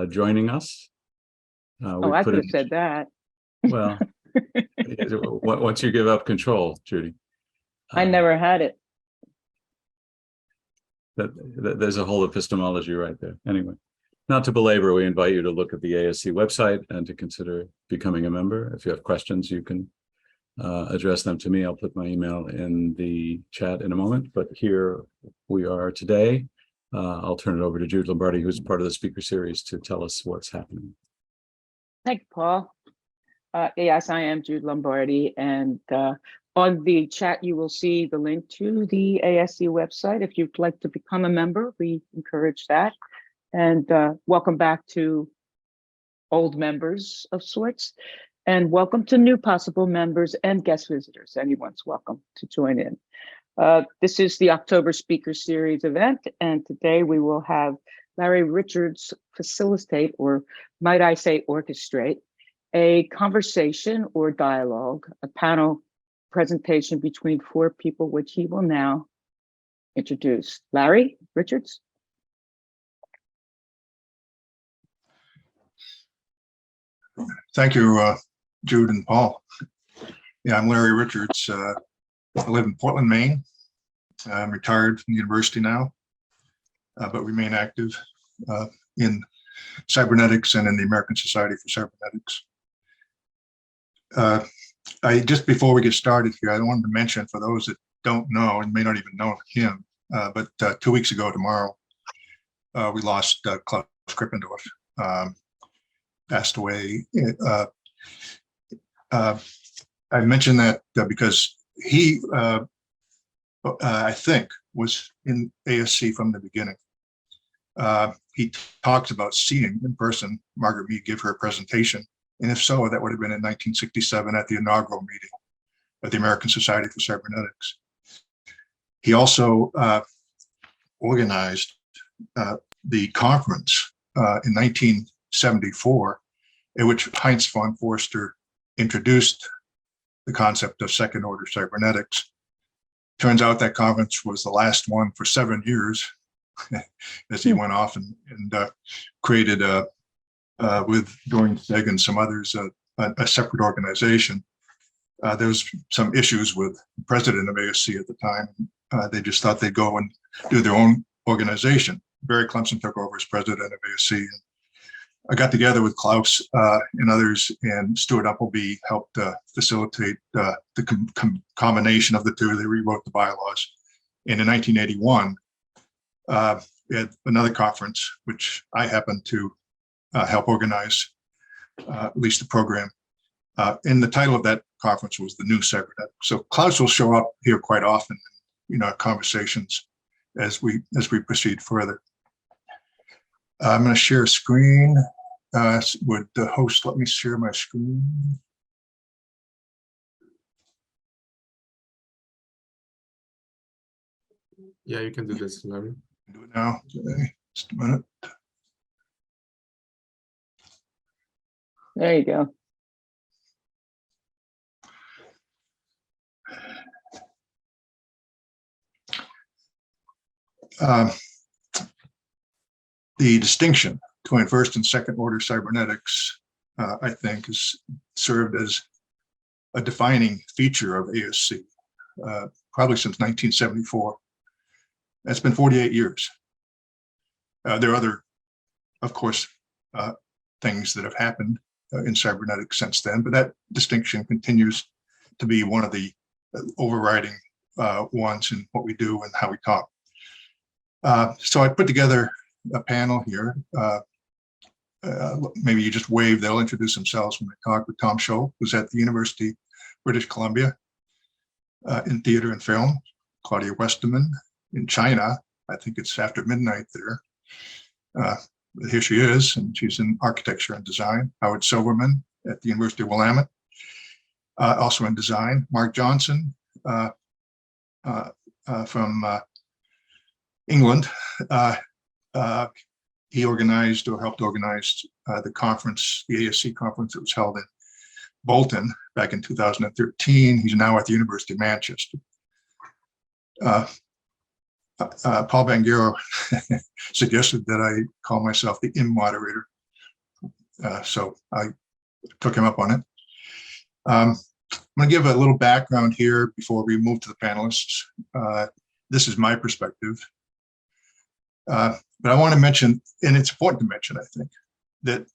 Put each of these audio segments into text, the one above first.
joining us. I could have said that. Well, once you give up control, Judy. I never had it. There's a whole epistemology right there. Anyway, not to belabor, we invite you to look at the ASC website and to consider becoming a member. If you have questions, you can address them to me. I'll put my email in the chat in a moment, but here we are today. I'll turn it over to Jude Lombardi, who's part of the speaker series, to tell us what's happening. Thank you, Paul. Yes, I am Jude Lombardi, and on the chat, you will see the link to the ASC website. If you'd like to become a member, we encourage that. And welcome back to old members of sorts, and welcome to new possible members and guest visitors. Anyone's welcome to join in. This is the October Speaker Series event, and today we will have Larry Richards facilitate, or might I say orchestrate, a conversation or dialogue, a panel presentation between 4 people, which he will now introduce. Larry Richards. Thank you, Jude and Paul. Yeah, I'm Larry Richards. I live in Portland, Maine. I'm retired from the university now, but remain active in cybernetics and in the American Society for Cybernetics. Just before we get started here, I wanted to mention, for those that don't know and may not even know him, but 2 weeks ago tomorrow, we lost Klaus Krippendorf. Passed away. I mentioned that because he, I think, was in ASC from the beginning. He talks about seeing in person Margaret Mead give her a presentation, and if so, that would have been in 1967 at the inaugural meeting of the American Society for Cybernetics. He also organized the conference in 1974, in which Heinz von Forster introduced the concept of second order cybernetics. Turns out that conference was the last one for 7 years, as he went off and created with Dorian Seg and some others a separate organization. There was some issues with the president of ASC at the time. They just thought they'd go and do their own organization. Barry Clemson took over as president of ASC. And I got together with Klaus and others, and Stuart Appleby helped facilitate the combination of the two. They rewrote the bylaws. And in 1981, we had another conference, which I happened to help organize, at least the program. And the title of that conference was The New Cybernetic. So Klaus will show up here quite often in conversations as we proceed further. I'm going to share a screen. Would the host let me share my screen? Yeah, you can do this, Larry. Do it now. Okay. Just a minute. There you go. The distinction between first and second order cybernetics, I think, has served as a defining feature of ASC, probably since 1974. That's been 48 years. There are other, of course, things that have happened in cybernetics since then, but that distinction continues to be one of the overriding ones in what we do and how we talk. So I put together a panel here. Maybe you just wave, they'll introduce themselves when they talk. With Tom Scholl, who's at the University of British Columbia in theater and film. Claudia Westerman in China. I think it's after midnight there. Here she is, and she's in architecture and design. Howard Silverman at the University of Willamette, also in design. Mark Johnson from England. He organized or helped organize the conference, the ASC conference that was held in Bolton back in 2013. He's now at the University of Manchester. Paul Bangero suggested that I call myself the moderator. So I took him up on it. I'm going to give a little background here before we move to the panelists. This is my perspective. But I want to mention, and it's important to mention, I think, that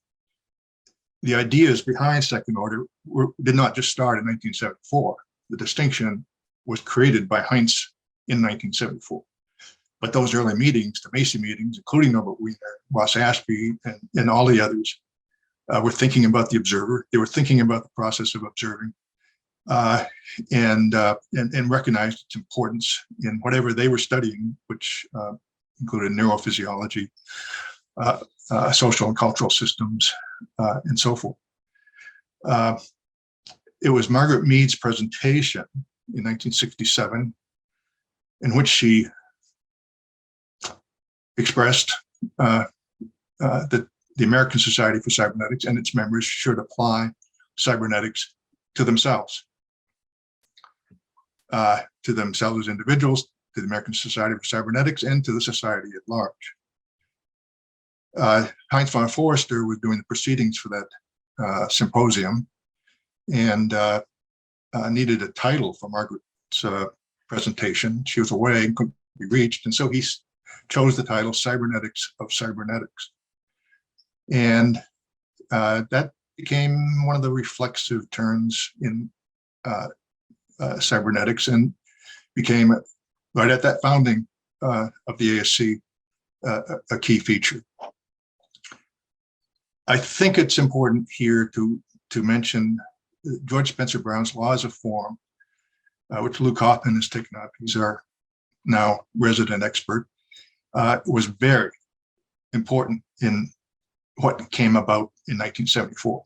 the ideas behind second order did not just start in 1974. The distinction was created by Heinz in 1974. But those early meetings, the Macy meetings, including Norbert Wiener, Ross Ashby, and all the others, were thinking about the observer. They were thinking about the process of observing, and recognized its importance in whatever they were studying, which included neurophysiology, social and cultural systems, and so forth. It was Margaret Mead's presentation in 1967 in which she expressed that the American Society for Cybernetics and its members should apply cybernetics to themselves as individuals, to the American Society for Cybernetics, and to the society at large. Heinz von Forster was doing the proceedings for that symposium and needed a title for Margaret's presentation. She was away and couldn't be reached, and so he chose the title Cybernetics of Cybernetics. And that became one of the reflexive terms in cybernetics, and became, right at that founding of the ASC, a key feature. I think it's important here to mention George Spencer Brown's Laws of Form, which Luke Hoffman has taken up. He's our now resident expert. Was very important in what came about in 1974.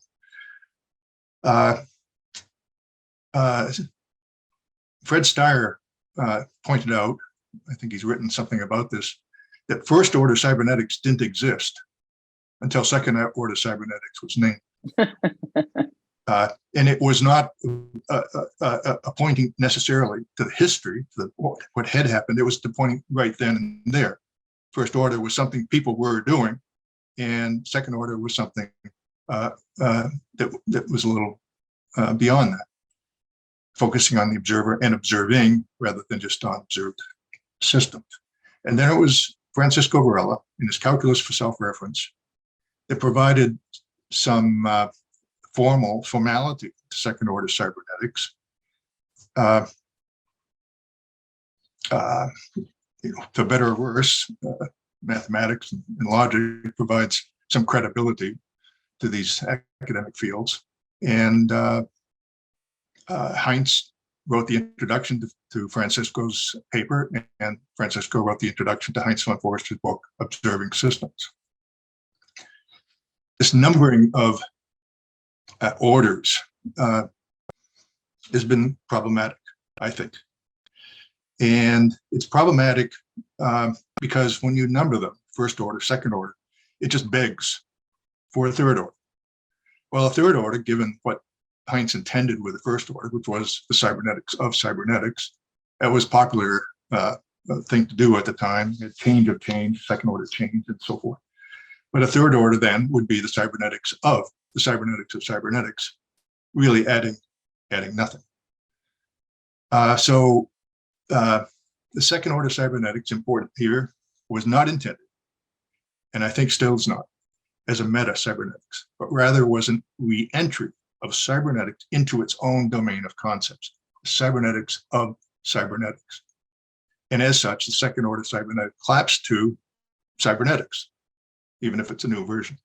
Fred Steyer pointed out, I think he's written something about this, that first order cybernetics didn't exist until second order cybernetics was named. And it was not pointing necessarily to the history, to what had happened. It was pointing right then and there. First order was something people were doing, and second order was something that was a little beyond that, focusing on the observer and observing rather than just on observed systems. And then it was Francisco Varela in his Calculus for Self-Reference that provided some formality to second order cybernetics. For better or worse, mathematics and logic provides some credibility to these academic fields. And Heinz wrote the introduction to Francisco's paper, and Francisco wrote the introduction to Heinz von Forster's book, Observing Systems. This numbering of orders has been problematic, I think. And it's problematic because when you number them, first order, second order, it just begs for a third order. Well, a third order, given what Heinz intended with the first order, which was the cybernetics of cybernetics, that was popular thing to do at the time, change of change, second order change, and so forth. But a third order then would be the cybernetics of cybernetics, really adding nothing. So the second order cybernetics, important here, was not intended, and I think still is not, as a meta cybernetics, but rather was a re-entry of cybernetics into its own domain of concepts, cybernetics of cybernetics. And as such, the second order cybernetic claps to cybernetics, even if it's a new version.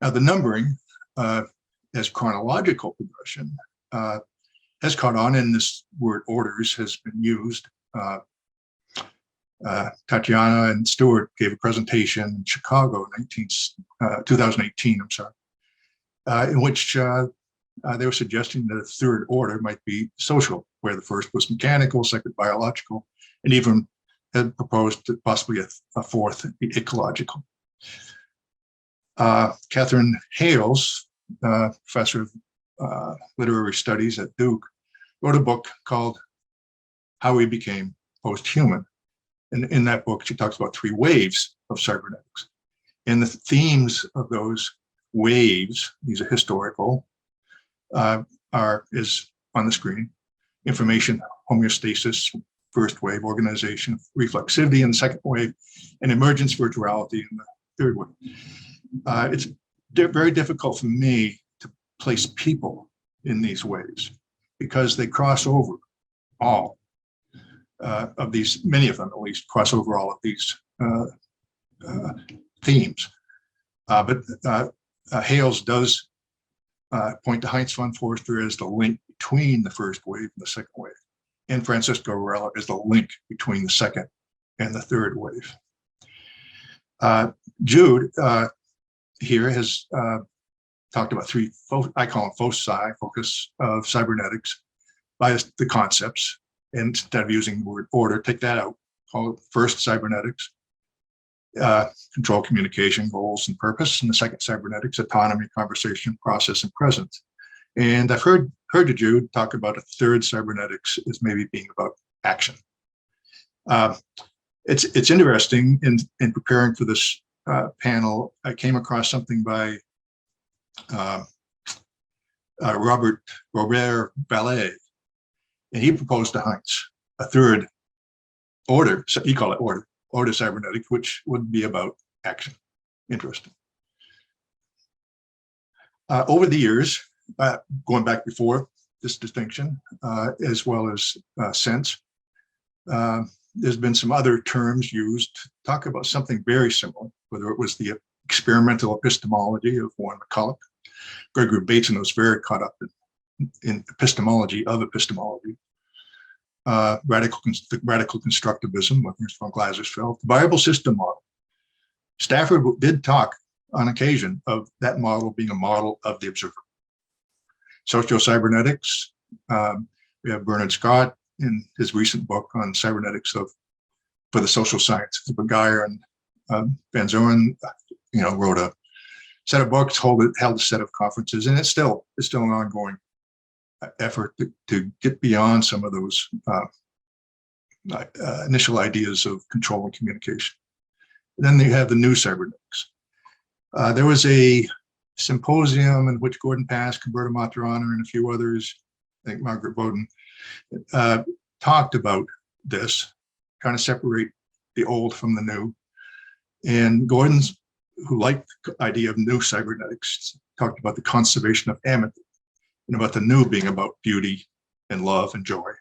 Now, the numbering as chronological progression has caught on, and this word orders has been used. Tatiana and Stuart gave a presentation in Chicago in 2018, in which they were suggesting that a third order might be social, where the first was mechanical, second biological, and even had proposed possibly a fourth ecological. Catherine Hales, professor of literary studies at Duke, wrote a book called How We Became Post-Human. And in that book, she talks about three waves of cybernetics. And the themes of those waves, these are historical, is on the screen. Information homeostasis, first wave, organization, reflexivity in the second wave, and emergence virtuality in the third wave. It's very difficult for me to place people in these waves because they cross over all of these, many of them at least, cross over all of these themes. But Hales does point to Heinz von Forster as the link between the first wave and the second wave, and Francisco Varela as the link between the second and the third wave. Jude here has talked about three, I call them foci, focus of cybernetics, by the concepts. And instead of using the word order, take that out, call it first cybernetics, control, communication, goals, and purpose. And the second cybernetics, autonomy, conversation, process, and presence. And I've heard Jude talk about a third cybernetics as maybe being about action. It's interesting in preparing for this panel. I came across something by Robert Ballet, and he proposed to Heinz a third order, so he called it order cybernetic, which would be about action. Interesting. Over the years, going back before this distinction, as well as since, there's been some other terms used to talk about something very similar, whether it was the experimental epistemology of Warren McCulloch. Gregory Bateson was very caught up in epistemology of epistemology. Radical constructivism, with von Glasersfeld, the viable system model. Stafford did talk on occasion of that model being a model of the observer. Socio-cybernetics, we have Bernard Scott in his recent book on cybernetics for the social sciences. Beguyer and Van Zoren, wrote a set of books, held a set of conferences, and it's still an ongoing effort to get beyond some of those initial ideas of control and communication. And then you have the new cybernetics. There was a symposium in which Gordon Pask, Roberto Maturana, and a few others, I think Margaret Bowden, talked about this, trying to separate the old from the new. And Gordon's, who liked the idea of new cybernetics, talked about the conservation of amity, and about the new being about beauty and love and joy.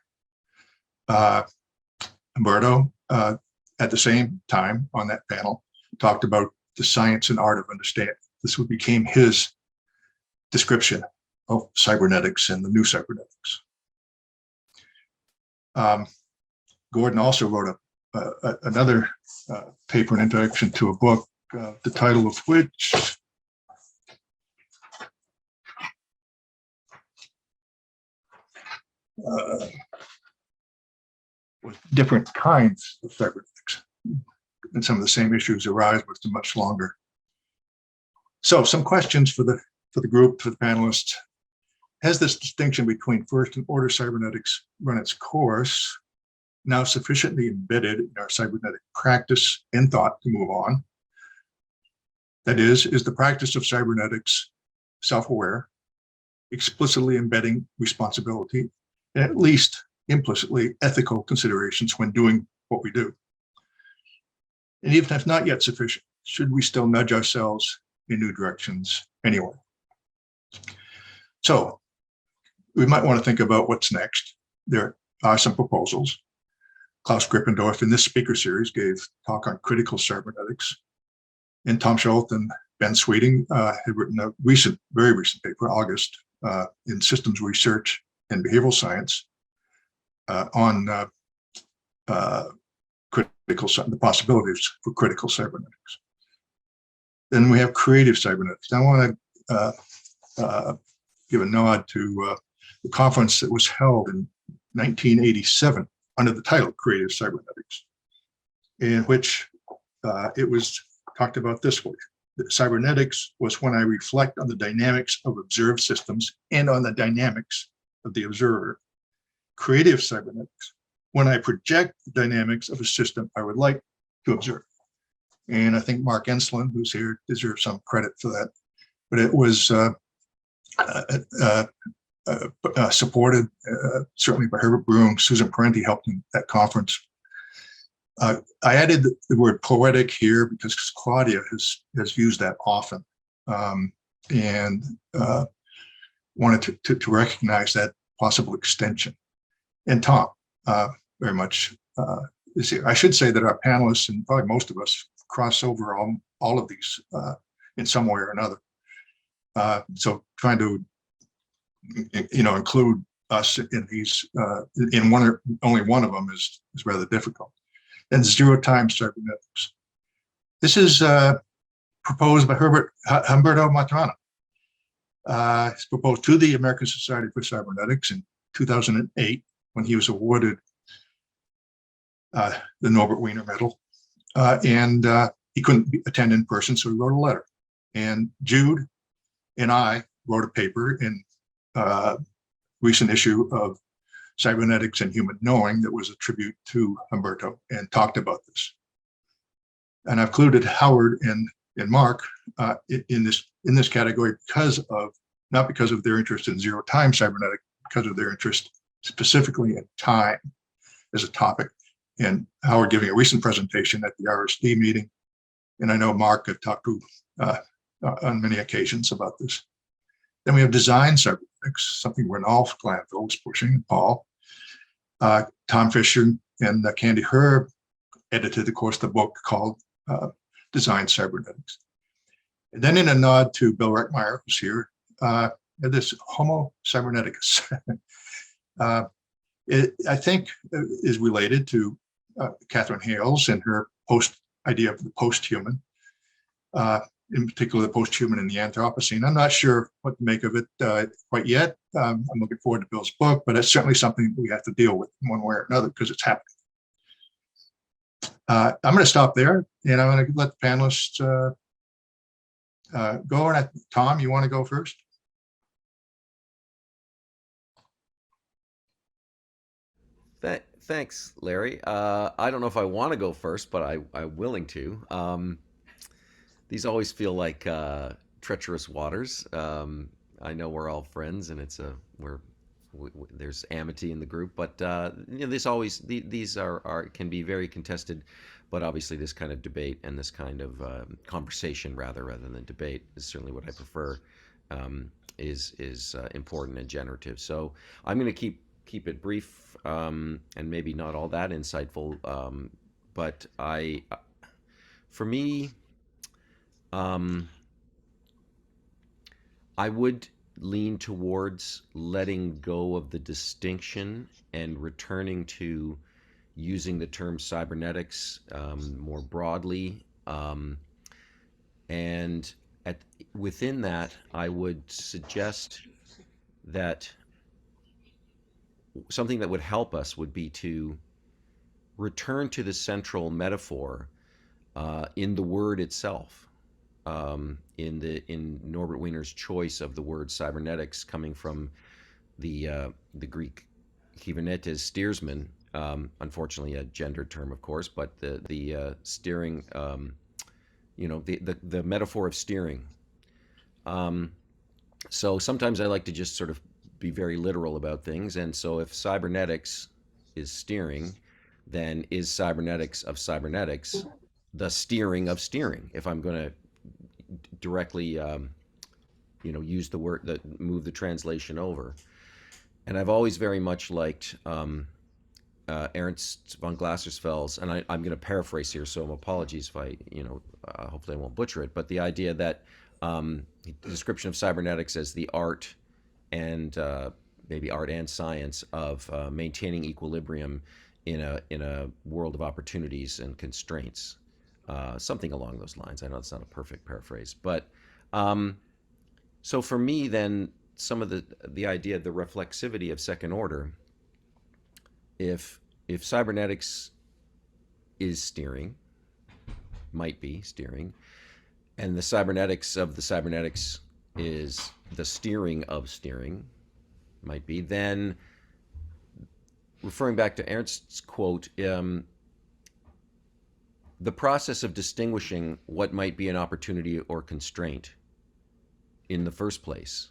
Umberto, at the same time on that panel, talked about the science and art of understanding. This became his description of cybernetics and the new cybernetics. Gordon also wrote another paper, an introduction to a book, the title of which with different kinds of cybernetics, and some of the same issues arise, but it's much longer. So, some questions for the group, for the panelists. Has this distinction between first and order cybernetics run its course, now sufficiently embedded in our cybernetic practice and thought to move on? That is the practice of cybernetics self-aware, explicitly embedding responsibility, and at least implicitly ethical considerations when doing what we do? And even if not yet sufficient, should we still nudge ourselves in new directions anyway? So we might want to think about what's next. There are some proposals. Klaus Grippendorf in this speaker series gave a talk on critical cybernetics. And Tom Schultz and Ben Sweeting had written a very recent paper, August, in systems research and behavioral science on the possibilities for critical cybernetics. Then we have creative cybernetics. I want to give a nod to the conference that was held in 1987 under the title Creative Cybernetics, in which it was talked about this way. Cybernetics was when I reflect on the dynamics of observed systems and on the dynamics of the observer. Creative cybernetics, when I project the dynamics of a system I would like to observe. And I think Mark Enslin, who's here, deserves some credit for that. But it was supported certainly by Herbert Broom. Susan Parenti helped in that conference. I added the word poetic here because Claudia has used that often, and wanted to recognize that possible extension. And Tom very much is here. I should say that our panelists, and probably most of us, cross over all of these in some way or another. So trying to include us in these in one or only one of them is rather difficult. And zero-time cybernetics. This is proposed by Humberto Maturana. It's proposed to the American Society for Cybernetics in 2008 when he was awarded the Norbert Wiener Medal. And he couldn't attend in person, so he wrote a letter. And Jude and I wrote a paper in a recent issue of Cybernetics and Human Knowing that was a tribute to Humberto and talked about this. And I've included Howard and Mark in this category not because of their interest in zero-time cybernetic, because of their interest specifically in time as a topic. And Howard giving a recent presentation at the RSD meeting. And I know Mark had talked to on many occasions about this. Then we have design cybernetics, something Renolf Glanville was pushing, and Paul. Tom Fisher and Candy Herb edited, of course, the book called Design Cybernetics. And then in a nod to Bill Reckmeyer, who's here, this Homo Cyberneticus, I think is related to Catherine Hales and her idea of the post-human, in particular the post-human in the Anthropocene. I'm not sure what to make of it quite yet. I'm looking forward to Bill's book, but it's certainly something we have to deal with in one way or another because it's happening. I'm going to stop there, and I'm going to let the panelists go. And Tom, you want to go first? Thanks, Larry. I don't know if I want to go first, but I'm willing to. These always feel like treacherous waters. I know we're all friends, and there's amity in the group, but these can be very contested. But obviously, this kind of debate and this kind of conversation, rather than debate, is certainly what I prefer. Is important and generative. So I'm going to keep it brief and maybe not all that insightful. But for me, I would lean towards letting go of the distinction and returning to using the term cybernetics more broadly. And within that, I would suggest that something that would help us would be to return to the central metaphor in the word itself. In Norbert Wiener's choice of the word cybernetics, coming from the Greek kybernetes, steersman, unfortunately a gendered term, of course, but the steering, the metaphor of steering. So sometimes I like to just sort of be very literal about things, and so if cybernetics is steering, then is cybernetics of cybernetics the steering of steering? If I'm going to directly, use the word, move the translation over. And I've always very much liked Ernst von Glasersfels, and I'm going to paraphrase here, so apologies if hopefully I won't butcher it, but the idea that the description of cybernetics as the art and maybe art and science of maintaining equilibrium in a world of opportunities and constraints. Something along those lines. I know it's not a perfect paraphrase, but so for me, then some of the idea of the reflexivity of second order. If cybernetics is steering, might be steering, and the cybernetics of the cybernetics is the steering of steering, might be, then referring back to Ernst's quote, the process of distinguishing what might be an opportunity or constraint in the first place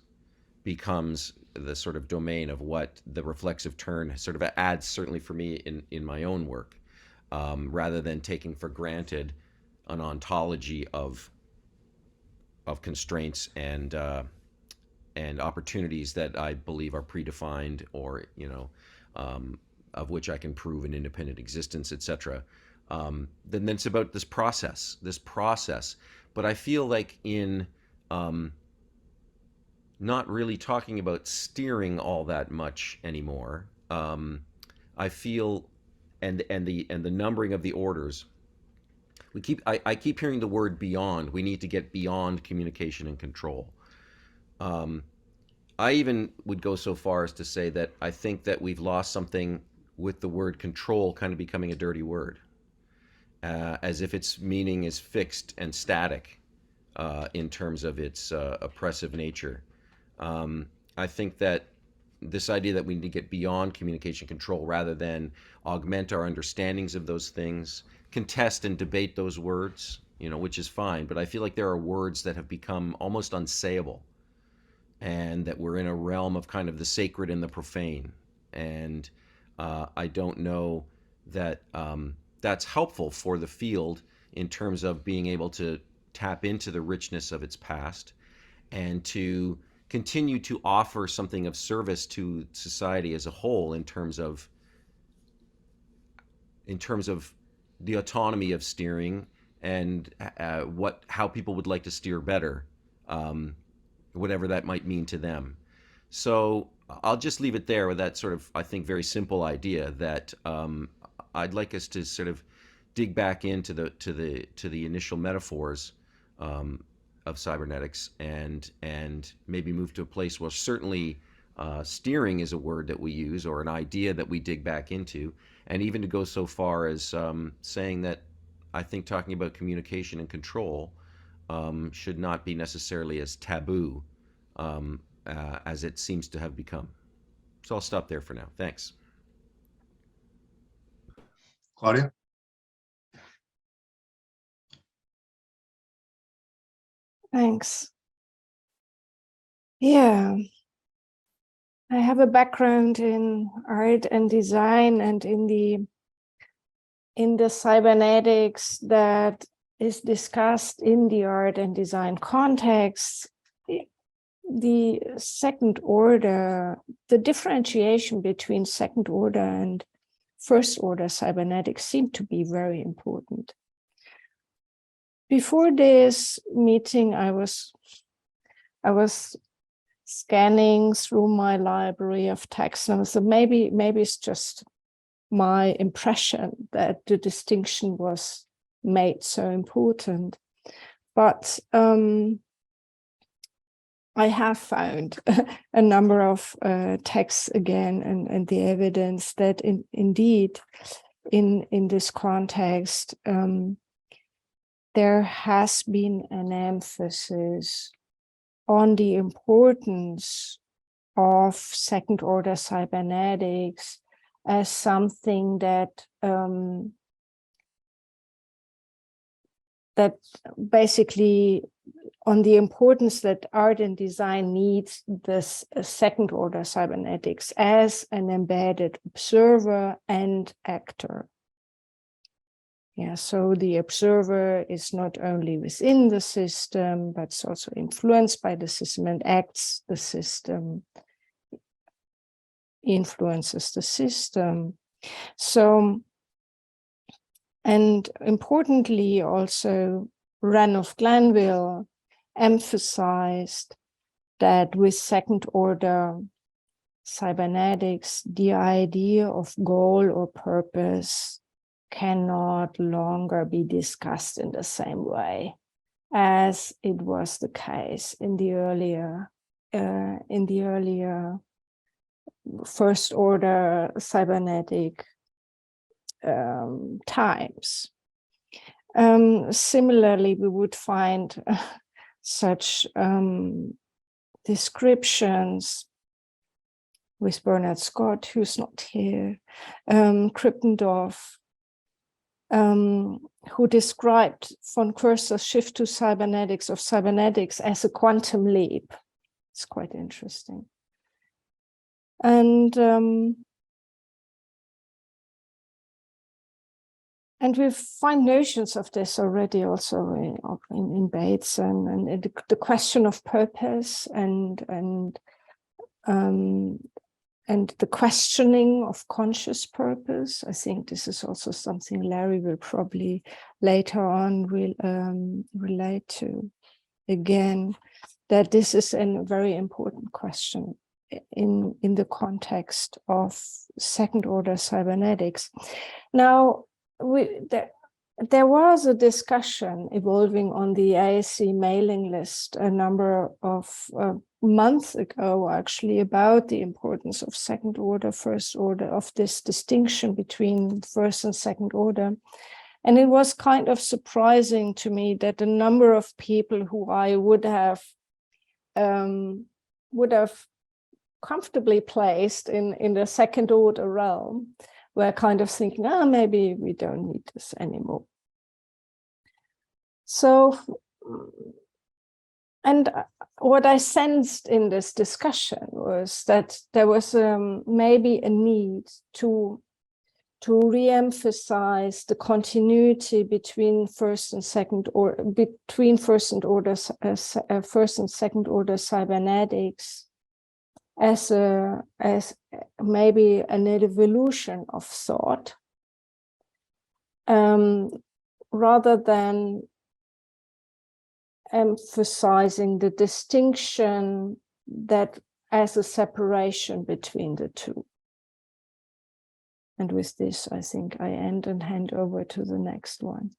becomes the sort of domain of what the reflexive turn sort of adds, certainly for me in my own work, rather than taking for granted an ontology of constraints and opportunities that I believe are predefined, or of which I can prove an independent existence, etc. Then it's about this process. But I feel like in not really talking about steering all that much anymore. I feel, and the numbering of the orders. I keep hearing the word beyond. We need to get beyond communication and control. I even would go so far as to say that I think that we've lost something with the word control kind of becoming a dirty word, as if its meaning is fixed and static in terms of its oppressive nature. I think that this idea that we need to get beyond communication control rather than augment our understandings of those things, contest and debate those words, which is fine. But I feel like there are words that have become almost unsayable, and that we're in a realm of kind of the sacred and the profane. And I don't know that that's helpful for the field in terms of being able to tap into the richness of its past and to continue to offer something of service to society as a whole in terms of the autonomy of steering and how people would like to steer better, whatever that might mean to them. So I'll just leave it there with that sort of, I think, very simple idea that I'd like us to sort of dig back into the initial metaphors of cybernetics and maybe move to a place where certainly steering is a word that we use or an idea that we dig back into, and even to go so far as saying that I think talking about communication and control should not be necessarily as taboo as it seems to have become. So I'll stop there for now. Thanks. Claudia? Thanks. Yeah, I have a background in art and design and in the cybernetics that is discussed in the art and design context. The second order, the differentiation between second order and first order cybernetics seem to be very important. Before this meeting, I was scanning through my library of texts, and so maybe it's just my impression that the distinction was made so important. But I have found a number of texts again and the evidence that indeed in this context there has been an emphasis on the importance of second order cybernetics as something that that basically on the importance that art and design needs this second order cybernetics as an embedded observer and actor. Yeah, so the observer is not only within the system, but it's also influenced by the system and acts the system, influences the system. So, and importantly also, Ranulph Glanville emphasized that with second order cybernetics, the idea of goal or purpose cannot longer be discussed in the same way as it was the case in the earlier first order cybernetic times. Similarly, we would find such descriptions with Bernard Scott, who's not here, Krippendorf, who described von Koerster's shift to cybernetics of cybernetics as a quantum leap. It's quite interesting. And we find notions of this already also in Bates and the question of purpose and the questioning of conscious purpose. I think this is also something Larry will probably later on relate to again, that this is a very important question in the context of second order cybernetics. Now, there was a discussion evolving on the ASC mailing list a number of months ago, actually, about the importance of second order, first order, of this distinction between first and second order. And it was kind of surprising to me that the number of people who I would have comfortably placed in the second order realm were kind of thinking, maybe we don't need this anymore. So, and what I sensed in this discussion was that there was maybe a need to re-emphasize the continuity between first and second order cybernetics as maybe an evolution of thought, rather than emphasizing the distinction that as a separation between the two. And with this, I think I end and hand over to the next one.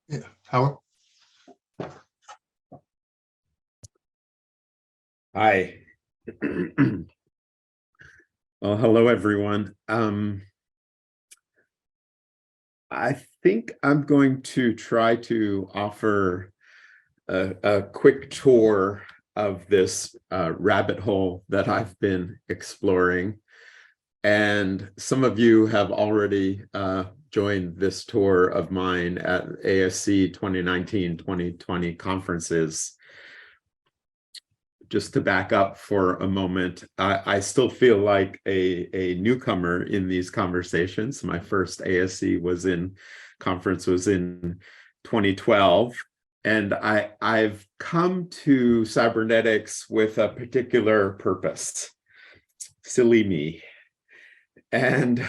Yeah, Howard? Hi. Well, hello, everyone. I think I'm going to try to offer a quick tour of this rabbit hole that I've been exploring. And some of you have already joined this tour of mine at ASC 2019-2020 conferences. Just to back up for a moment, I still feel like a newcomer in these conversations. My first ASC conference was in 2012. And I've come to cybernetics with a particular purpose. Silly me. And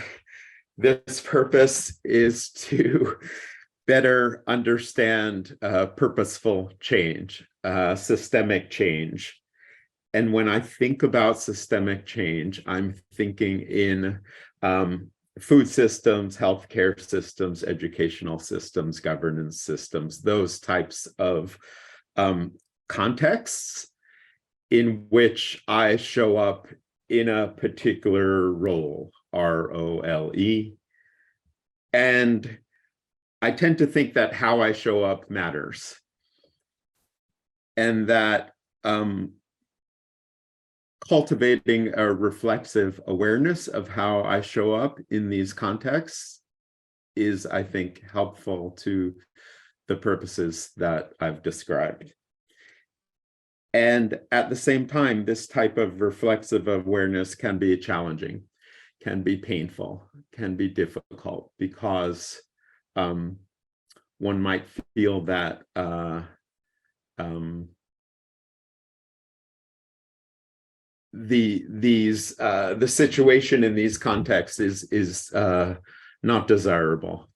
this purpose is to better understand purposeful change, systemic change. And when I think about systemic change, I'm thinking in food systems, healthcare systems, educational systems, governance systems, those types of contexts in which I show up in a particular role, R-O-L-E. And I tend to think that how I show up matters. And that cultivating a reflexive awareness of how I show up in these contexts is, I think, helpful to the purposes that I've described. And at the same time, this type of reflexive awareness can be challenging, can be painful, can be difficult, because one might feel that the situation in these contexts is not desirable,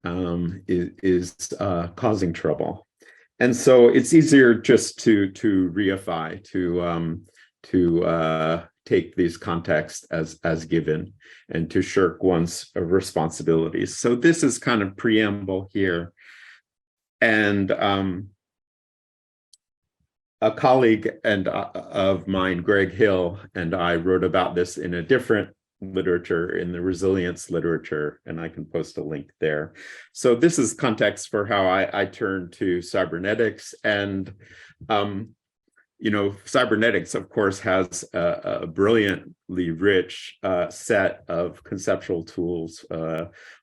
is causing trouble. And so it's easier just to reify, to take these contexts as given, and to shirk one's responsibilities. So this is kind of preamble here. And a colleague of mine, Greg Hill, and I wrote about this in a different literature, in the resilience literature, and I can post a link there. So this is context for how I turn to cybernetics. And cybernetics, of course, has a brilliantly rich set of conceptual tools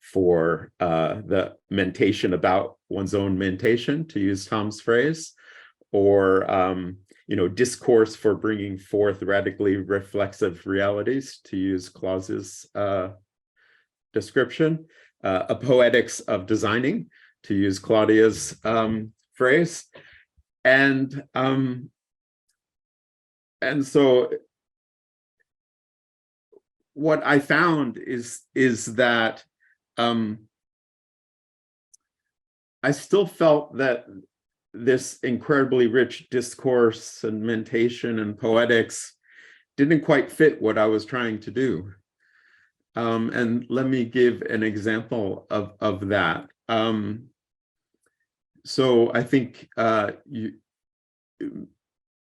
for the mentation about one's own mentation, to use Tom's phrase, or discourse for bringing forth radically reflexive realities, to use Claus's description, a poetics of designing, to use Claudia's phrase, and so what I found is that I still felt that this incredibly rich discourse and mentation and poetics didn't quite fit what I was trying to do. And let me give an example of that. So I think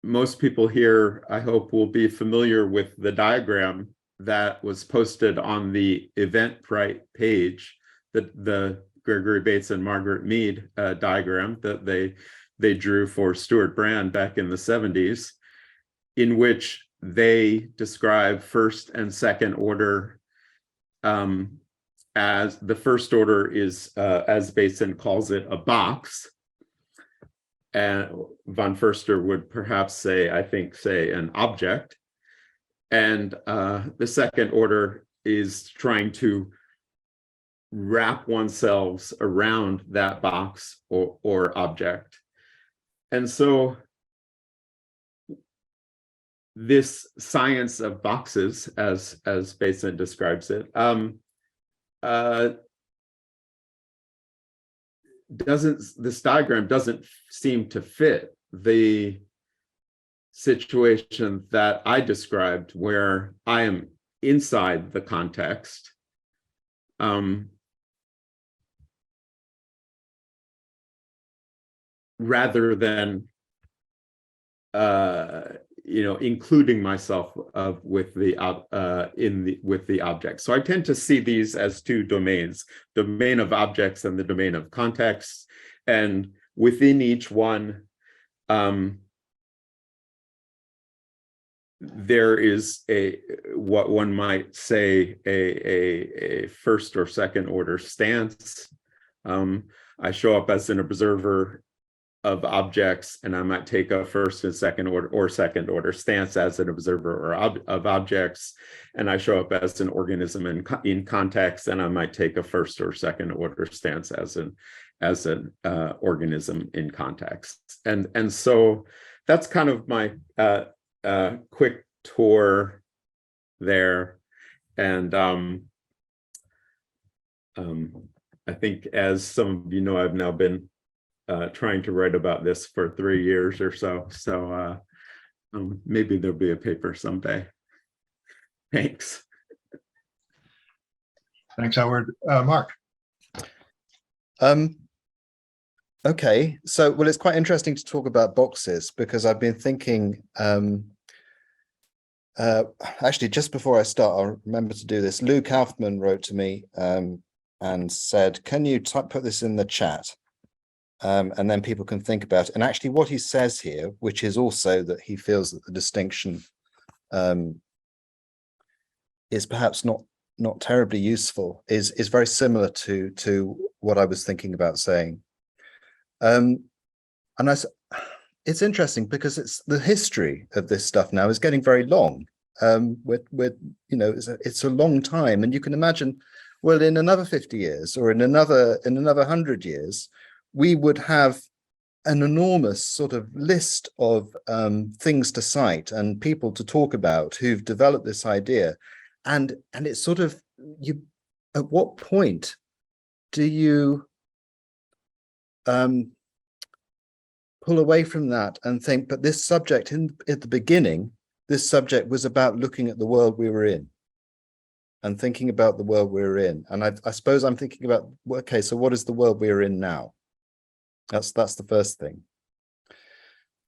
most people here, I hope, will be familiar with the diagram that was posted on the Eventbrite page, the Gregory Bates and Margaret Mead diagram that they drew for Stuart Brand back in the 70s, in which they describe first and second order as the first order is, as Bateson calls it, a box. And von Förster would perhaps say, I think, an object. And the second order is trying to wrap oneself around that box or object. And so this science of boxes, as Bateson describes it, this diagram doesn't seem to fit the situation that I described, where I am inside the context, rather than including myself with the object. So I tend to see these as two domains: domain of objects and the domain of context. And within each one, there is what one might say a first or second order stance. I show up as an observer of objects, and I might take a first and second order stance as an observer of objects, and I show up as an organism in context, and I might take a first or second order stance as an organism in context. And so that's kind of my quick tour there. And I think, as some of you know, I've now been trying to write about this for 3 years or so. So maybe there'll be a paper someday. Thanks. Thanks, Howard. Mark. Okay, so, well, it's quite interesting to talk about boxes, because I've been thinking, actually, just before I start, I'll remember to do this. Lou Kaufman wrote to me and said, can you put this in the chat? And then people can think about it. And actually what he says here, which is also that he feels that the distinction is perhaps not terribly useful, is very similar to what I was thinking about saying. And it's interesting, because it's the history of this stuff now is getting very long. It's a long time, and you can imagine, well, in another 50 years or in another 100 years, we would have an enormous sort of list of things to cite and people to talk about who've developed this idea. And it's sort of, at what point do you pull away from that and think, but this subject at the beginning, this subject was about looking at the world we were in and thinking about the world we're in. And I suppose I'm thinking about, okay, so what is the world we're in now? That's the first thing.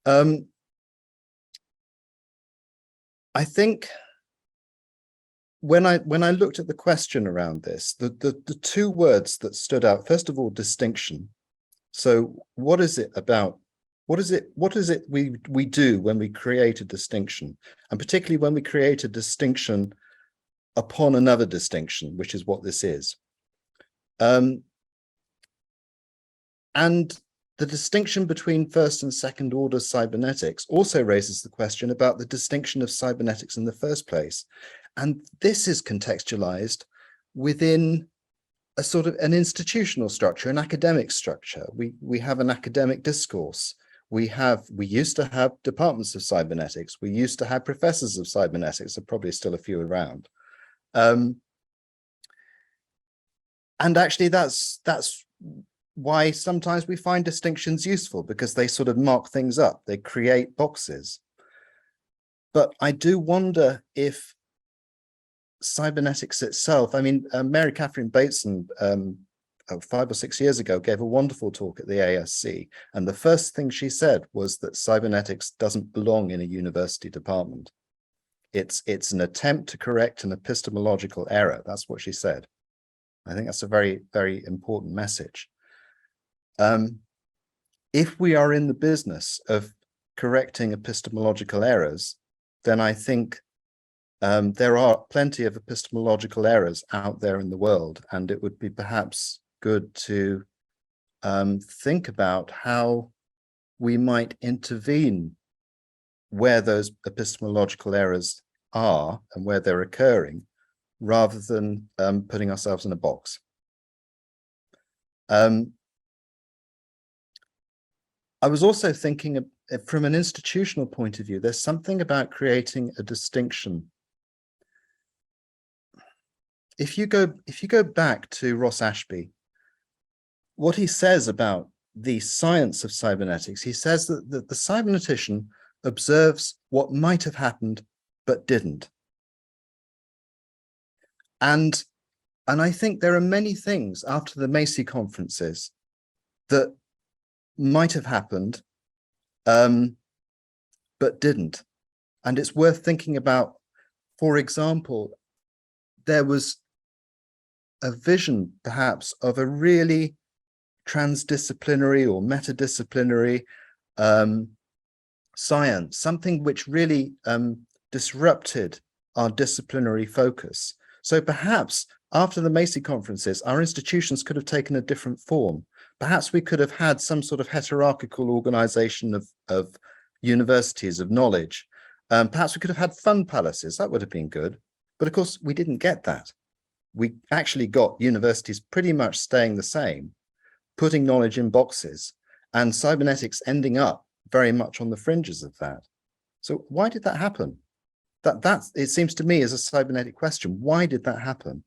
I think when I looked at the question around this, the two words that stood out, first of all, distinction. So what is it about What is it we do when we create a distinction, and particularly when we create a distinction upon another distinction, which is what this is. And the distinction between first and second order cybernetics also raises the question about the distinction of cybernetics in the first place. And this is contextualized within a sort of an institutional structure, an academic structure. We have an academic discourse. We used to have departments of cybernetics. We used to have professors of cybernetics. There are probably still a few around. And actually that's why sometimes we find distinctions useful, because they sort of mark things up, they create boxes. But I do wonder if cybernetics itself, I mean, Mary Catherine Bateson 5 or 6 years ago gave a wonderful talk at the ASC, and the first thing she said was that cybernetics doesn't belong in a university department. It's an attempt to correct an epistemological error. That's what she said. I think that's a very, very important message. If we are in the business of correcting epistemological errors, then I think there are plenty of epistemological errors out there in the world, and it would be perhaps good to think about how we might intervene where those epistemological errors are and where they're occurring, rather than putting ourselves in a box. I was also thinking from an institutional point of view, there's something about creating a distinction. If you go back to Ross Ashby, what he says about the science of cybernetics, he says that the cybernetician observes what might have happened but didn't. And I think there are many things after the Macy conferences that might have happened but didn't. And it's worth thinking about. For example, there was a vision perhaps of a really transdisciplinary or metadisciplinary science, something which really disrupted our disciplinary focus. So perhaps after the Macy conferences, our institutions could have taken a different form. Perhaps we could have had some sort of hierarchical organization of universities of knowledge. Perhaps we could have had fun palaces. That would have been good. But of course, we didn't get that. We actually got universities pretty much staying the same, putting knowledge in boxes, and cybernetics ending up very much on the fringes of that. So why did that happen? That it seems to me is a cybernetic question. Why did that happen?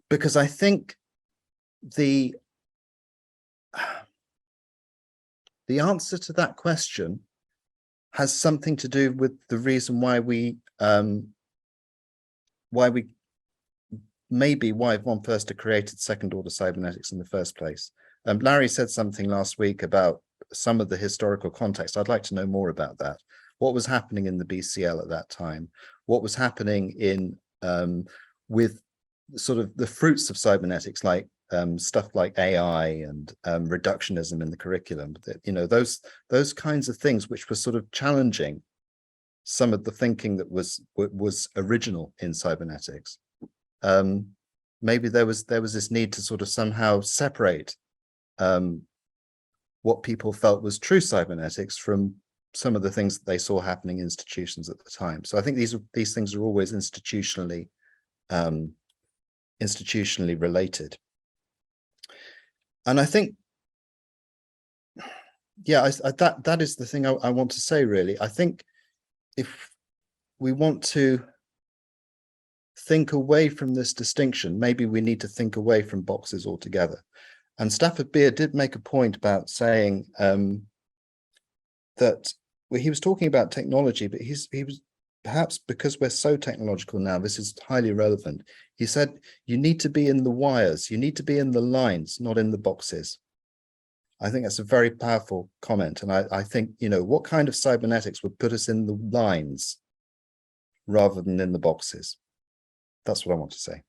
Because I think the answer to that question has something to do with the reason why why von Förster created second order cybernetics in the first place. Larry said something last week about some of the historical context. I'd like to know more about that. What was happening in the BCL at that time? What was happening in with sort of the fruits of cybernetics, like stuff like AI and reductionism in the curriculum? You know, those kinds of things which were sort of challenging some of the thinking that was original in cybernetics. Maybe there was this need to sort of somehow separate what people felt was true cybernetics from some of the things that they saw happening in institutions at the time. So I think these things are always institutionally related. And I think, yeah, that is the thing I want to say, really. I think if we want to think away from this distinction, maybe we need to think away from boxes altogether. And Stafford Beer did make a point about saying that he was talking about technology, but he was perhaps because we're so technological now, this is highly relevant. He said, you need to be in the wires, you need to be in the lines, not in the boxes. I think that's a very powerful comment. And I think, you know, what kind of cybernetics would put us in the lines rather than in the boxes? That's what I want to say.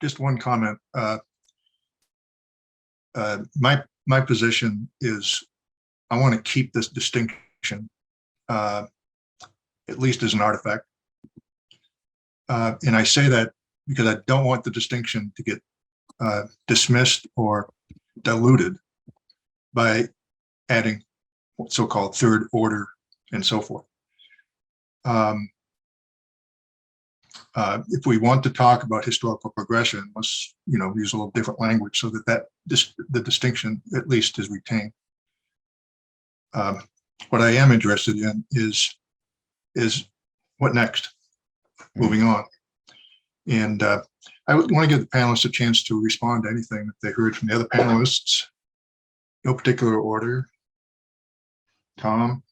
just one comment. My position is I want to keep this distinction, at least as an artifact. And I say that because I don't want the distinction to get dismissed or diluted by adding so-called third order and so forth. If we want to talk about historical progression, let's use a little different language so that the distinction at least is retained. What I am interested in is what next, moving on. And I want to give the panelists a chance to respond to anything that they heard from the other panelists. No particular order. Tom,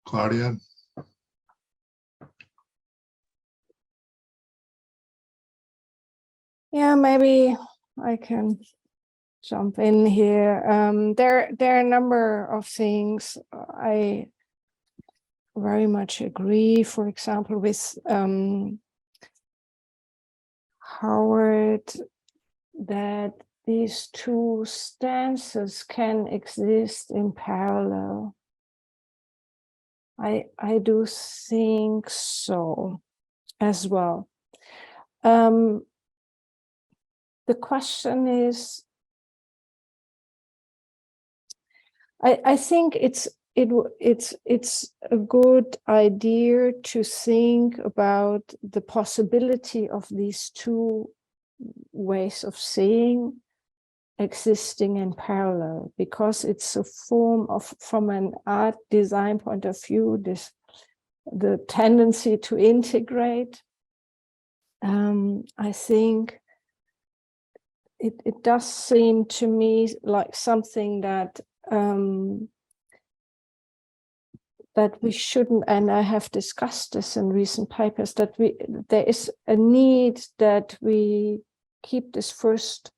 Claudia. Yeah, maybe I can jump in here. There are a number of things I very much agree. For example, with Howard, that these two stances can exist in parallel. I do think so as well. The question is, I think it's a good idea to think about the possibility of these two ways of seeing existing in parallel, because it's a form of, from an art design point of view, the tendency to integrate. I think it does seem to me like something that that we shouldn't, and I have discussed this in recent papers, that there is a need that we keep this first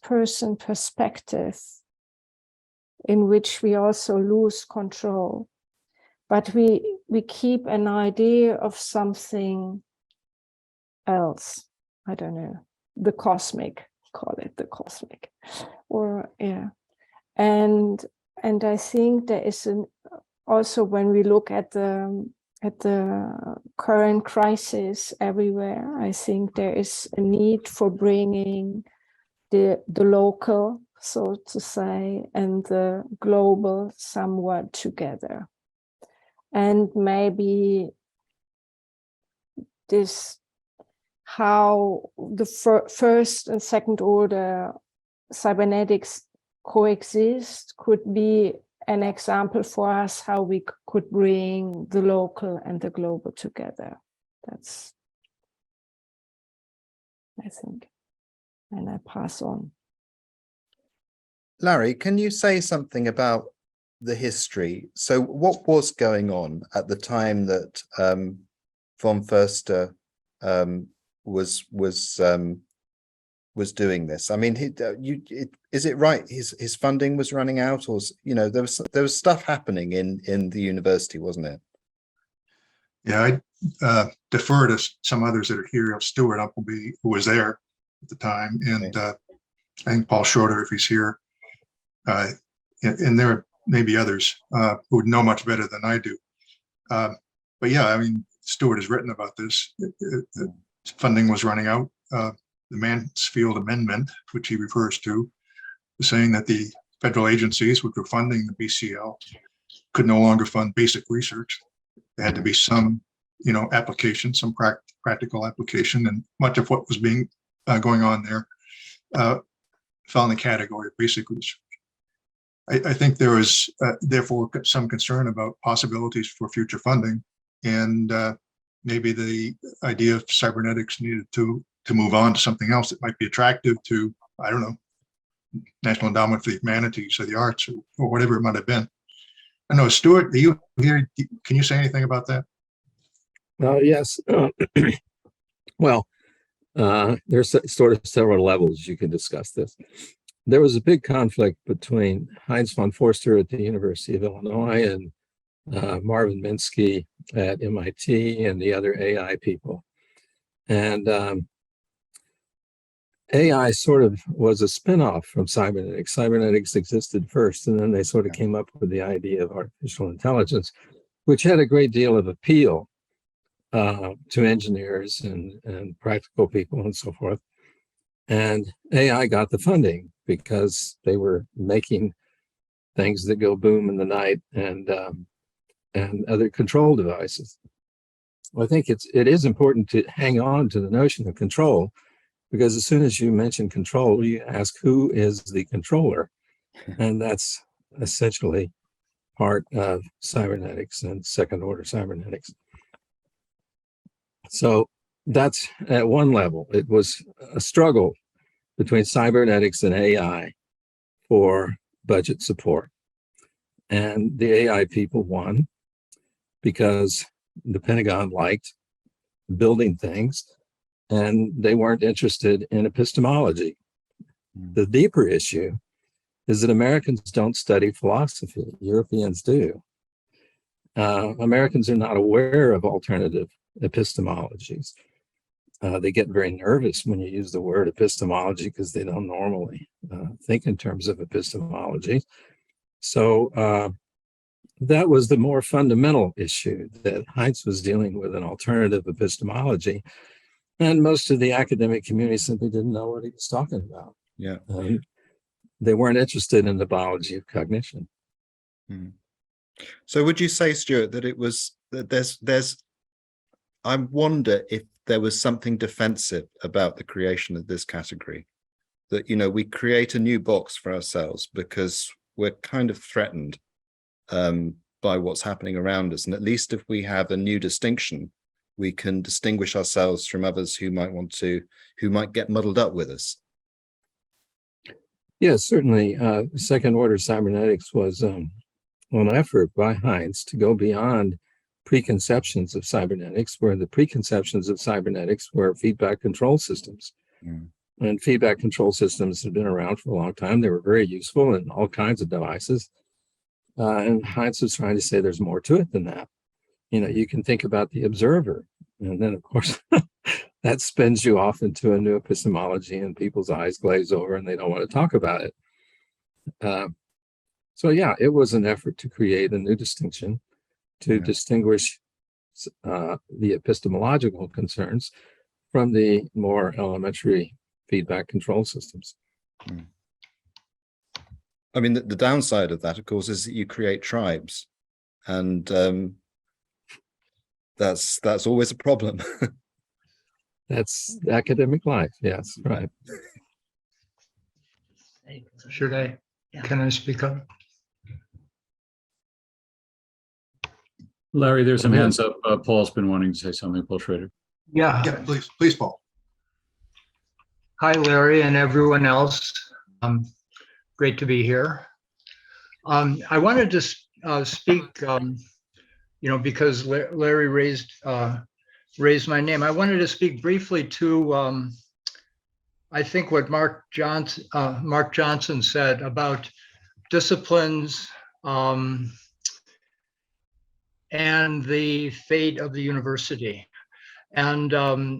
person perspective in which we also lose control, but we keep an idea of something else. I don't know, the cosmic, call it the cosmic, or yeah. And I think there is also, when we look at the current crisis everywhere, I think there is a need for bringing the local, so to say, and the global somewhat together. And maybe this, how the first and second order cybernetics coexist, could be an example for us how we could bring the local and the global together. That's, I think, and I pass on. Larry, can you say something about the history? So what was going on at the time that von Förster was doing this? I mean, is it right? His funding was running out, or there was stuff happening in the university, wasn't it? Yeah, I defer to some others that are here. Stuart Appleby, who was there at the time, and I think Paul Schroeder, if he's here, and there may be others who would know much better than I do. But yeah, I mean, Stuart has written about this. Funding was running out. The Mansfield Amendment, which he refers to, was saying that the federal agencies which were funding the BCL could no longer fund basic research. There had to be some, application, some practical application, and much of what was being going on there fell in the category of basic research. I think there was therefore some concern about possibilities for future funding, and maybe the idea of cybernetics needed to move on to something else that might be attractive to, I don't know, National Endowment for the Humanities or the Arts, or whatever it might have been. I know, Stuart, are you here? Can you say anything about that? Yes. Well, there's sort of several levels you can discuss this. There was a big conflict between Heinz von Forster at the University of Illinois and Marvin Minsky at MIT and the other AI people. And AI sort of was a spin-off from cybernetics. Cybernetics existed first, and then they sort of came up with the idea of artificial intelligence, which had a great deal of appeal to engineers and practical people and so forth. And AI got the funding because they were making things that go boom in the night and other control devices. Well, I think it is important to hang on to the notion of control, because as soon as you mention control, you ask who is the controller, and that's essentially part of cybernetics and second order cybernetics. So that's at one level. It was a struggle between cybernetics and AI for budget support. And the AI people won because the Pentagon liked building things and they weren't interested in epistemology. The deeper issue is that Americans don't study philosophy. Europeans do. Americans are not aware of alternative epistemologies. They get very nervous when you use the word epistemology because they don't normally think in terms of epistemology. So that was the more fundamental issue, that Heinz was dealing with an alternative epistemology. And most of the academic community simply didn't know what he was talking about. Yeah. They weren't interested in the biology of cognition. So would you say, Stuart, that it was that I wonder if there was something defensive about the creation of this category, that, you know, we create a new box for ourselves because we're kind of threatened by what's happening around us. And at least if we have a new distinction, we can distinguish ourselves from others who might get muddled up with us. Yes, certainly. Second order cybernetics was an effort by Heinz to go beyond preconceptions of cybernetics, where the preconceptions of cybernetics were feedback control systems. And feedback control systems have been around for a long time. They were very useful in all kinds of devices. And Heinz was trying to say there's more to it than that. You know, you can think about the observer, and then of course that spins you off into a new epistemology, and people's eyes glaze over and they don't want to talk about it. So yeah, it was an effort to create a new distinction, to distinguish the epistemological concerns from the more elementary feedback control systems. I mean, the downside of that, of course, is that you create tribes, and that's always a problem. That's academic life. Yes, right. Should I? Can I speak up? Larry, there's some hands up. Paul's been wanting to say something. Paul Schrader. Yeah. Yeah, please, Paul. Hi, Larry, and everyone else. Great to be here. I wanted to speak, because Larry raised my name. I wanted to speak briefly to, I think, what Mark Johnson said about disciplines and the fate of the university. And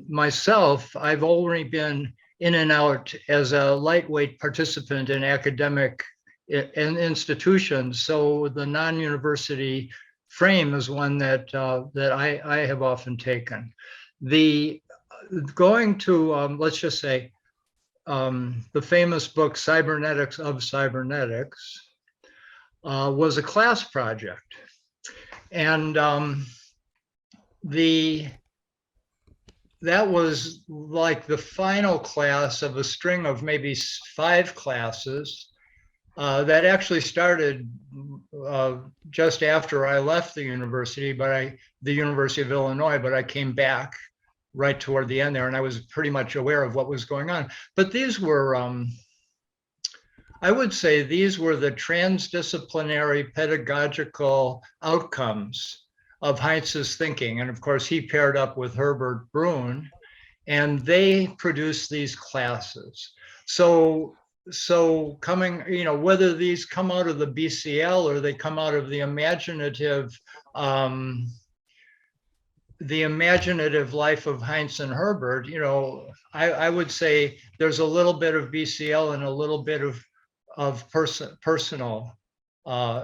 myself, I've already been in and out as a lightweight participant in academic institutions. So the non-university frame is one that I have often taken. Going to, let's just say, the famous book, Cybernetics of Cybernetics, was a class project. And that was like the final class of a string of maybe 5 classes that actually started just after I left the university, the University of Illinois, but I came back right toward the end there, and I was pretty much aware of what was going on. But these were, I would say these were the transdisciplinary pedagogical outcomes of Heinz's thinking. And of course, he paired up with Herbert Brun, and they produced these classes. So coming, whether these come out of the BCL or they come out of the imaginative the imaginative life of Heinz and Herbert, you know, I would say there's a little bit of BCL and a little bit of personal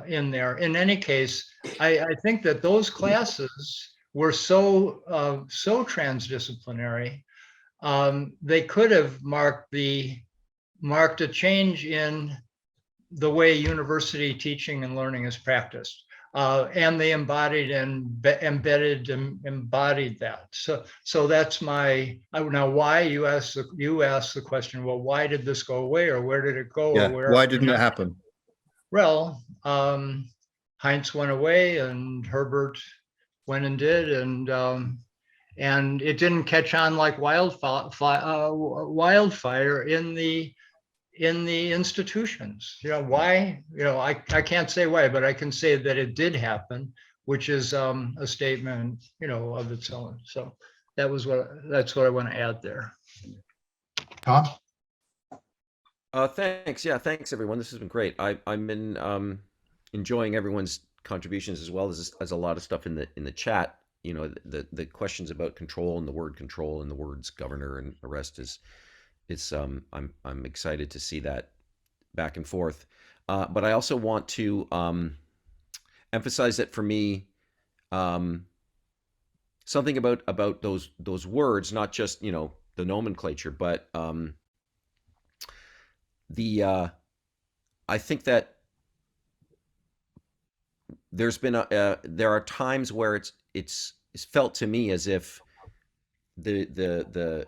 in there. In any case, I think that those classes were so transdisciplinary. They could have marked a change in the way university teaching and learning is practiced. And they embodied and embodied that. So that's now why you asked the question, well, why did this go away, or where did it go? Yeah. Or where? Why didn't it happen? Well, Heinz went away and Herbert went and did, and it didn't catch on like wildfire in the institutions. You know why? You know, I can't say why, but I can say that it did happen, which is a statement, you know, of its own. So that's what I want to add there. Tom? Thanks. Yeah, thanks everyone. This has been great. I'm been enjoying everyone's contributions as well as a lot of stuff in the chat. You know, the questions about control and the word control and the words governor and arrest I'm excited to see that back and forth. But I also want to emphasize that for me, something about those words, not just, you know, the nomenclature, but I think that there's been there are times where it's felt to me as if the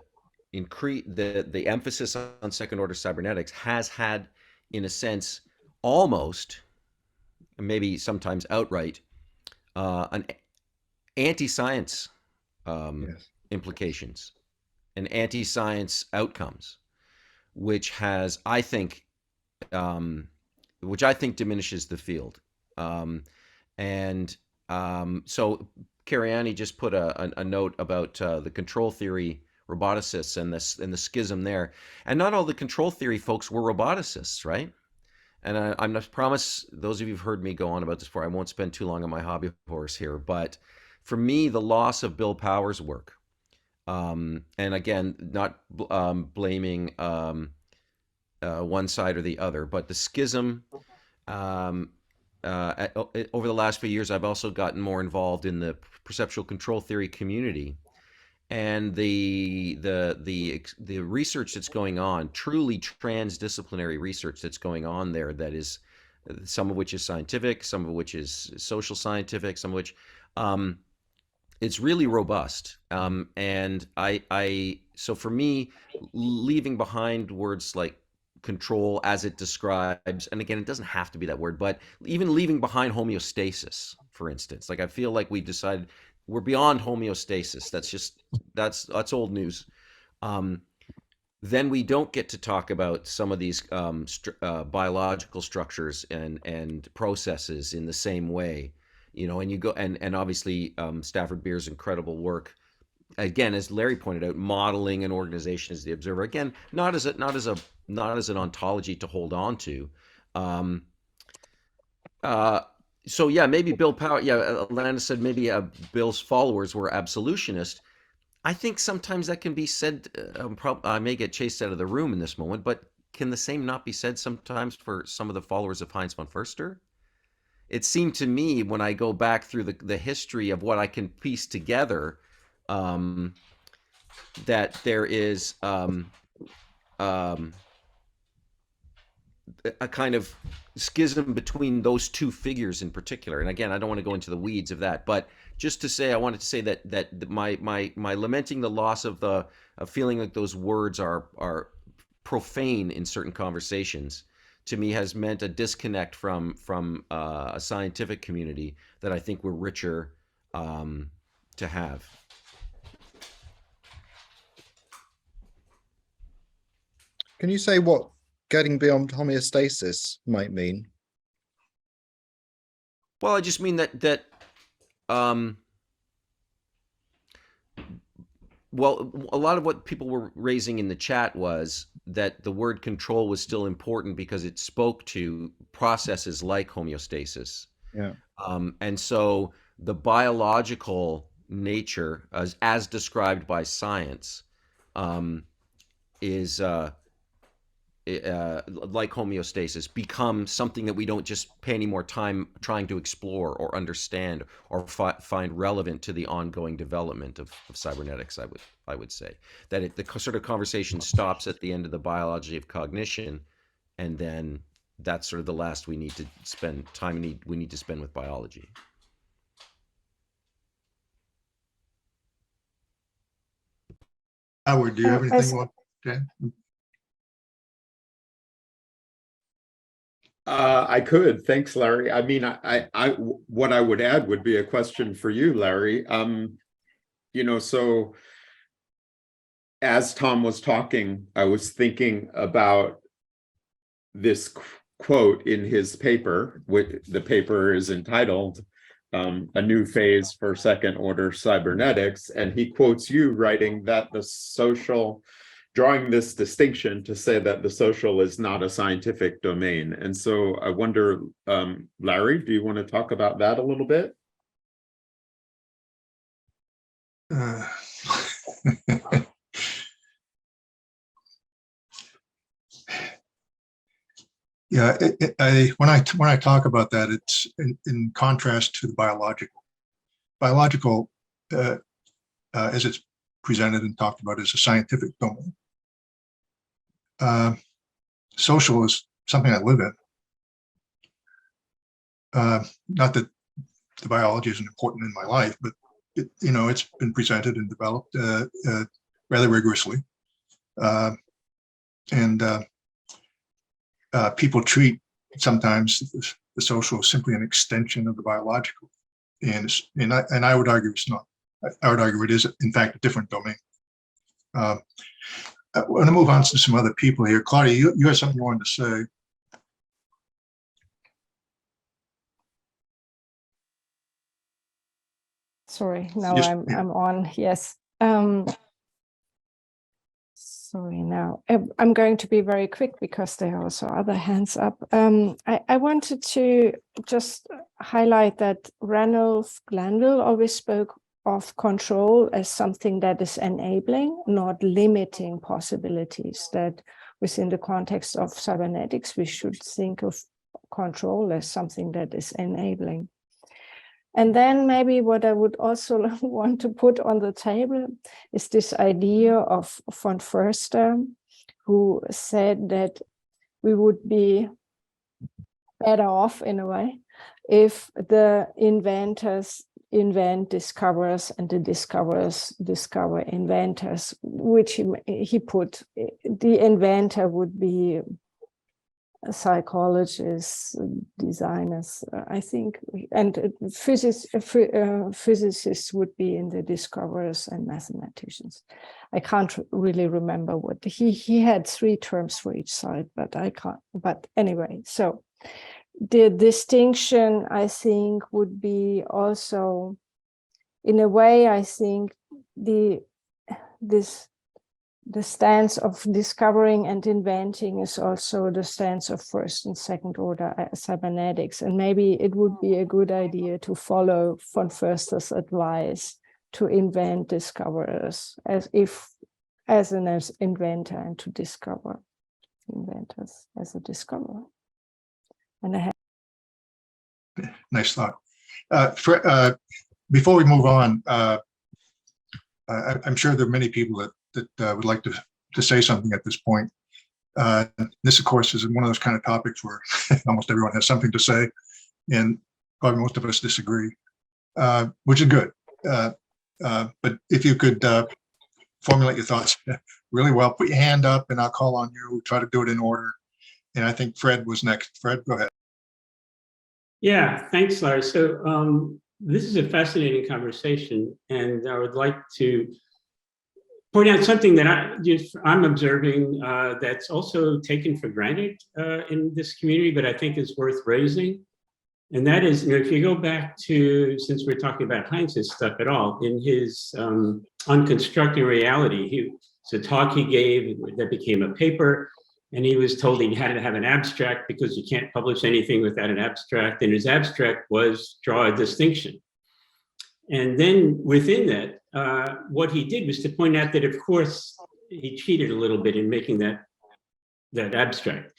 emphasis on second order cybernetics has had, in a sense, almost, maybe sometimes outright, an anti-science Yes. implications and anti-science outcomes, which has, I think, diminishes the field. So Cariani just put a note about the control theory roboticists and the schism there. And not all the control theory folks were roboticists, right? And I must promise those of you who've heard me go on about this before, I won't spend too long on my hobby horse here. But for me, the loss of Bill Powers' work, and again, not blaming one side or the other, but the schism. Over the last few years, I've also gotten more involved in the perceptual control theory community, and the research that's going on, truly transdisciplinary research that's going on there, that is, some of which is scientific, some of which is social scientific, some of which it's really robust. And so for me, leaving behind words like control as it describes, and again, it doesn't have to be that word, but even leaving behind homeostasis, for instance, like I feel like we decided we're beyond homeostasis. That's old news. Then we don't get to talk about some of these biological structures and processes in the same way, you know. And you go and obviously Stafford Beer's incredible work, again, as Larry pointed out, modeling an organization as the observer. Again, not as an ontology to hold on to. So yeah, maybe Bill Power. Yeah, Lana said maybe Bill's followers were absolutionists. I think sometimes that can be said. I may get chased out of the room in this moment, but can the same not be said sometimes for some of the followers of Heinz von Förster? It seemed to me, when I go back through the history of what I can piece together, that there is a kind of schism between those two figures in particular. And again, I don't want to go into the weeds of that, but just to say, I wanted to say that my lamenting the loss of feeling like those words are profane in certain conversations, to me has meant a disconnect from a scientific community that I think we're richer to have. Can you say what getting beyond homeostasis might mean? Well, I just mean that well, a lot of what people were raising in the chat was that the word control was still important because it spoke to processes like homeostasis. Yeah. And so the biological nature, as described by science, is like homeostasis, become something that we don't just pay any more time trying to explore or understand or find relevant to the ongoing development of cybernetics. I would say that the sort of conversation stops at the end of the biology of cognition, and then that's sort of the last we need to spend time we need to spend with biology. Howard, do you have anything As- you want to add? I could. Thanks, Larry. I mean, what I would add would be a question for you, Larry. So as Tom was talking, I was thinking about this quote in his paper. The paper is entitled "A New Phase for Second Order Cybernetics," and he quotes you writing that the social, drawing this distinction to say that the social is not a scientific domain. And so I wonder, Larry, do you want to talk about that a little bit? Yeah, when I talk about that, it's in contrast to the biological. Biological, as it's presented and talked about, is a scientific domain. Social is something I live in. Not that the biology isn't important in my life, but it's been presented and developed rather rigorously, and people treat sometimes the social as simply an extension of the biological, and I would argue it's not. I would argue it is, in fact, a different domain. I want to move on to some other people here. Claudia, you had something you wanted to say. Sorry, now Yes, I'm yeah. I'm on. Yes. Sorry, now I'm going to be very quick because there are also other hands up. I wanted to just highlight that Ranulph Glanville always spoke of control as something that is enabling, not limiting possibilities. That within the context of cybernetics, we should think of control as something that is enabling. And then maybe what I would also want to put on the table is this idea of von Förster, who said that we would be better off in a way if the inventors invent discoverers and the discoverers discover inventors, which he put, the inventor would be psychologists, designers, I think, and physicists would be in the discoverers and mathematicians. I can't really remember what he had 3 terms for each side, but I can't. But anyway, so the distinction, I think, would be also, in a way, I think the stance of discovering and inventing is also the stance of first and second order cybernetics. And maybe it would be a good idea to follow von Förster's advice to invent discoverers as an inventor, and to discover inventors as a discoverer. And I have Nice thought. Before we move on, I'm sure there are many people that would like to say something at this point. This, of course, is one of those kind of topics where almost everyone has something to say, and probably most of us disagree, which is good. But if you could formulate your thoughts really well, put your hand up and I'll call on you. Try to do it in order. And I think Fred was next. Fred, go ahead. Yeah, thanks, Larry. So this is a fascinating conversation, and I would like to point out something that I'm observing that's also taken for granted in this community, but I think is worth raising. And that is, if you go back to, since we're talking about Heinz's stuff at all, in his On Constructing Reality, it's a talk he gave that became a paper, and he was told he had to have an abstract because you can't publish anything without an abstract, and his abstract was draw a distinction. And then within that, what he did was to point out that, of course, he cheated a little bit in making that abstract.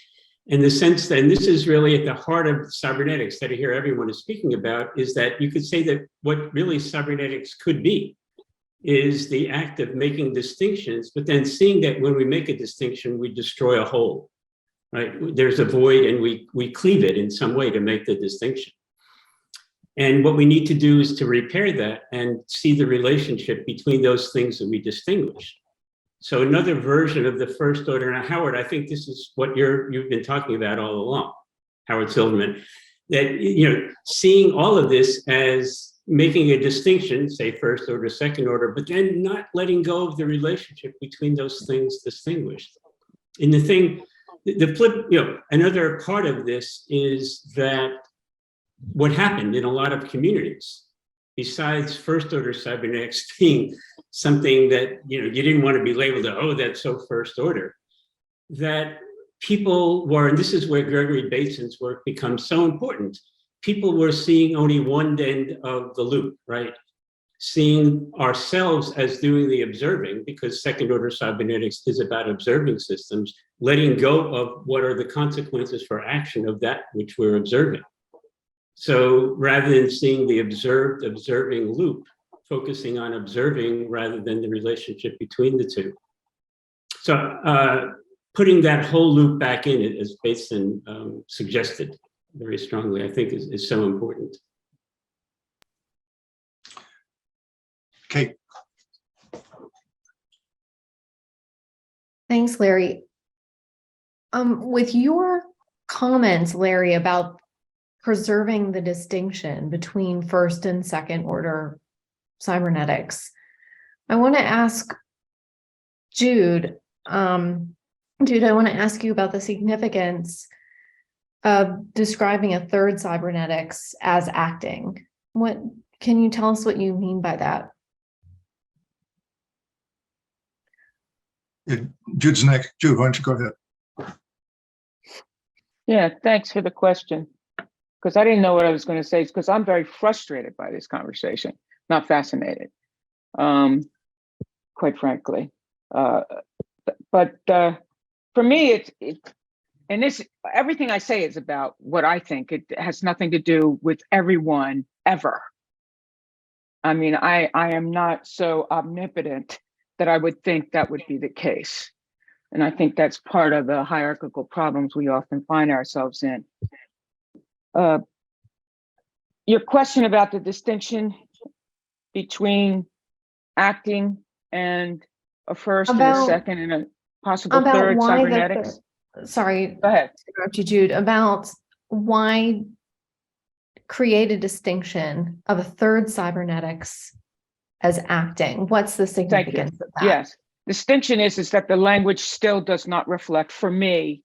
In the sense that, and this is really at the heart of cybernetics that I hear everyone is speaking about, is that you could say that what really cybernetics could be is the act of making distinctions, but then seeing that when we make a distinction, we destroy a whole, right? There's a void and we cleave it in some way to make the distinction. And what we need to do is to repair that and see the relationship between those things that we distinguish. So another version of the first order, and Howard, I think this is what you've been talking about all along, Howard Silverman, that, you know, seeing all of this as making a distinction, say first order, second order, but then not letting go of the relationship between those things distinguished. And the thing, the flip, you know, another part of this is that what happened in a lot of communities, besides first order cybernetics being something that, you know, you didn't want to be labeled, oh, that's so first order, that people were, and this is where Gregory Bateson's work becomes so important, people were seeing only one end of the loop, right? Seeing ourselves as doing the observing, because second order cybernetics is about observing systems, letting go of what are the consequences for action of that which we're observing. So rather than seeing the observing loop, focusing on observing rather than the relationship between the two. So putting that whole loop back in it, as Bateson suggested very strongly, I think is so important. Kate. Thanks, Larry. With your comments, Larry, about preserving the distinction between first and second order cybernetics, I want to ask Jude, I want to ask you about the significance of describing a third cybernetics as acting. What can you tell us what you mean by that? Jude's next. Jude, why don't you go ahead? Yeah, thanks for the question. Because I didn't know what I was going to say, because I'm very frustrated by this conversation, not fascinated, quite frankly. But for me, and this, everything I say is about what I think. It has nothing to do with everyone ever. I mean, I am not so omnipotent that I would think that would be the case. And I think that's part of the hierarchical problems we often find ourselves in. Your question about the distinction between acting and a first and a second and a possible third cybernetics. Sorry, go ahead. Interrupt you, Jude. About why create a distinction of a third cybernetics as acting? What's the significance of that? Yes, distinction is that the language still does not reflect, for me,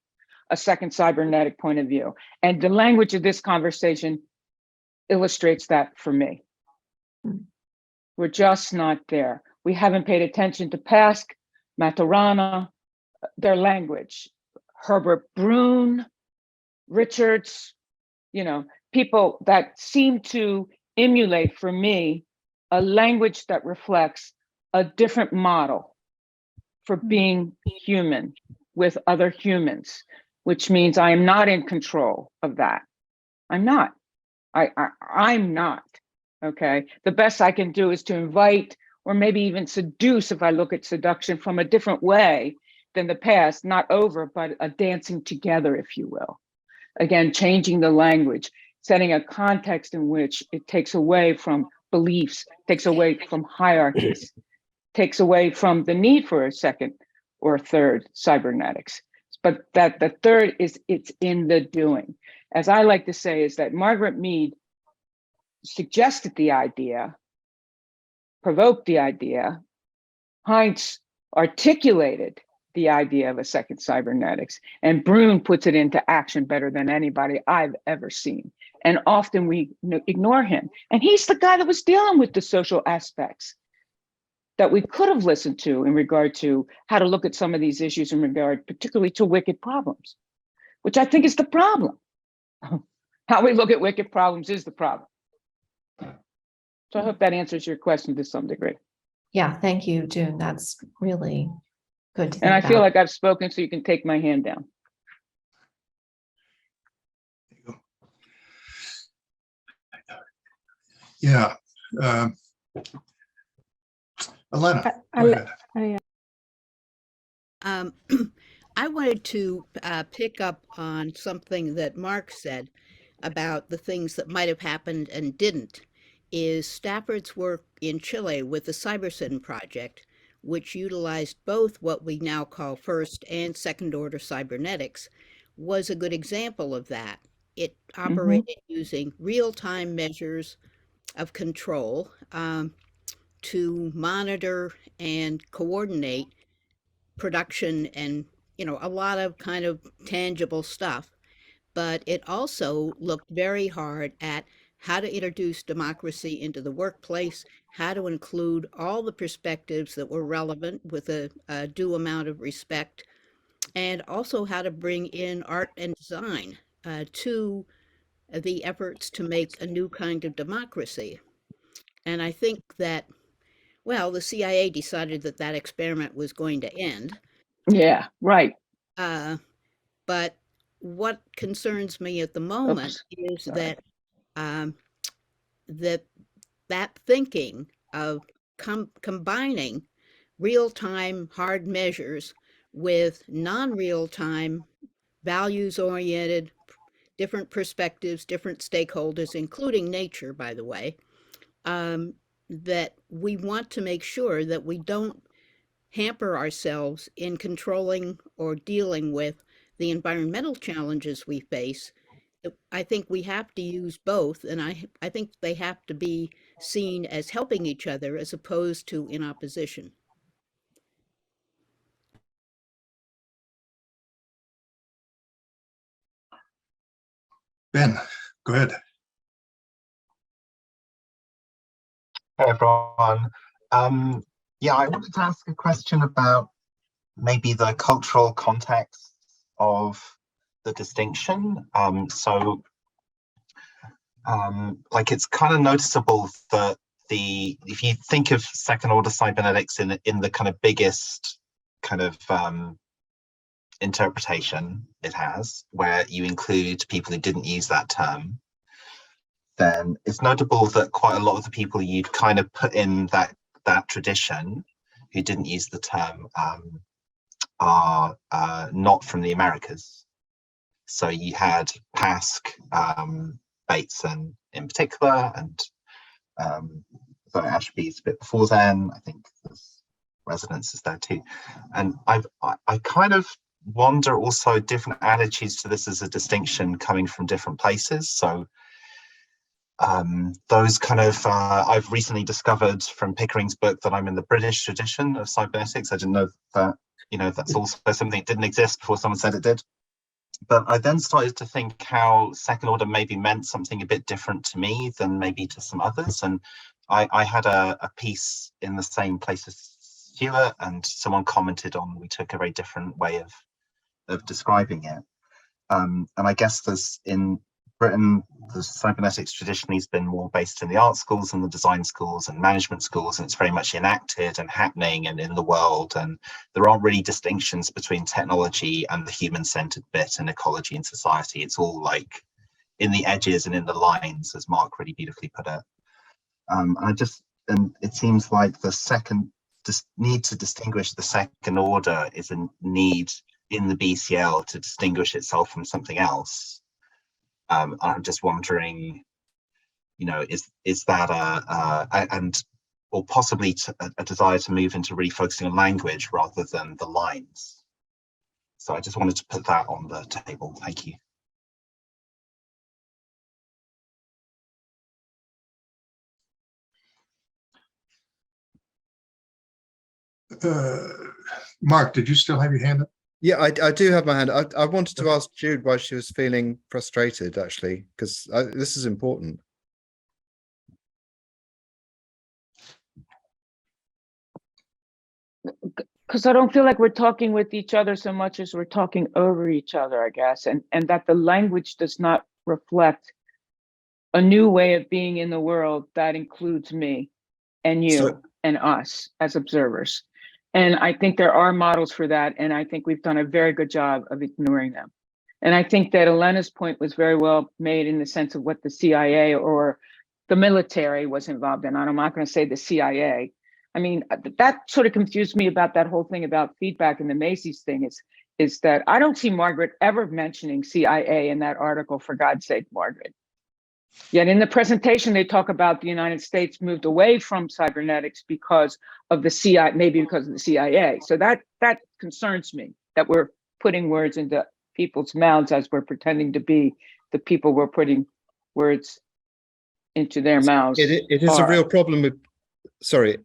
a second cybernetic point of view. And the language of this conversation illustrates that for me. We're just not there. We haven't paid attention to Pask, Maturana, their language. Herbert Brune, Richards, you know, people that seem to emulate, for me, a language that reflects a different model for being human with other humans, which means I am not in control of that. I'm not. I'm not, okay? The best I can do is to invite or maybe even seduce, if I look at seduction from a different way than the past, not over, but a dancing together, if you will. Again, changing the language, setting a context in which it takes away from beliefs, takes away from hierarchies, takes away from the need for a second or third cybernetics. But that the third is, it's in the doing. As I like to say, is that Margaret Mead suggested the idea, provoked the idea, Heinz articulated the idea of a second cybernetics, and Brune puts it into action better than anybody I've ever seen. And often we ignore him. And he's the guy that was dealing with the social aspects that we could have listened to in regard to how to look at some of these issues in regard particularly to wicked problems, which I think is the problem. How we look at wicked problems is the problem. So I hope that answers your question to some degree. Yeah, thank you, June. That's really good to think And I feel about. like I've spoken, so you can take my hand down. Yeah. Elena, go ahead. I wanted to pick up on something that Mark said about the things that might have happened and didn't. Is Stafford's work in Chile with the CyberCyn project, which utilized both what we now call first and second order cybernetics, was a good example of that. It operated using real-time measures of control to monitor and coordinate production and, you know, a lot of kind of tangible stuff. But it also looked very hard at how to introduce democracy into the workplace, how to include all the perspectives that were relevant with a due amount of respect, and also how to bring in art and design to the efforts to make a new kind of democracy. And I think that, well, the CIA decided that that experiment was going to end. Yeah, right. But what concerns me at the moment is sorry. that that that thinking of combining real-time hard measures with non-real-time values-oriented different perspectives, different stakeholders, including nature, by the way, that we want to make sure that we don't hamper ourselves in controlling or dealing with the environmental challenges we face. I think we have to use both, and I think they have to be seen as helping each other as opposed to in opposition. Ben, go ahead. Hey everyone. Yeah, I wanted to ask a question about maybe the cultural context of the distinction. Like it's kind of noticeable that if you think of second order cybernetics in the kind of biggest kind of interpretation it has, where you include people who didn't use that term, then it's notable that quite a lot of the people you'd kind of put in that tradition who didn't use the term are not from the Americas. So you had Pask, Bateson in particular, and Ashby's a bit before then. I think there's resonances there too. And I kind of wonder also different attitudes to this as a distinction coming from different places. So those kind of, I've recently discovered from Pickering's book that I'm in the British tradition of cybernetics. I didn't know that, you know, that's also something that didn't exist before someone said it did. But I then started to think how second order maybe meant something a bit different to me than maybe to some others. And I had a piece in the same place as Stuart, and someone commented on we took a very different way of describing it. And I guess there's in Britain, the cybernetics traditionally has been more based in the art schools and the design schools and management schools, and it's very much enacted and happening and in the world. And there aren't really distinctions between technology and the human-centered bit and ecology and society. It's all like in the edges and in the lines, as Mark really beautifully put it. And it seems like the need to distinguish the second order is a need in the BCL to distinguish itself from something else. I'm just wondering, you know, is that or possibly a desire to move into really focusing on language rather than the lines? So I just wanted to put that on the table. Thank you. Mark, did you still have your hand up? Yeah, I do have my hand. I wanted to ask Jude why she was feeling frustrated, actually, because this is important. Because I don't feel like we're talking with each other so much as we're talking over each other, I guess, and that the language does not reflect a new way of being in the world that includes me and you So- and us as observers. And I think there are models for that. And I think we've done a very good job of ignoring them. And I think that Elena's point was very well made in the sense of what the CIA or the military was involved in. I'm not going to say the CIA. I mean, that sort of confused me about that whole thing about feedback and the Macy's thing is that I don't see Margaret ever mentioning CIA in that article, for God's sake, Margaret. Yet in the presentation, they talk about the United States moved away from cybernetics because of the CIA, maybe because of the CIA. So that concerns me, that we're putting words into people's mouths as we're pretending to be the people we're putting words into their mouths. It is a real problem with, sorry,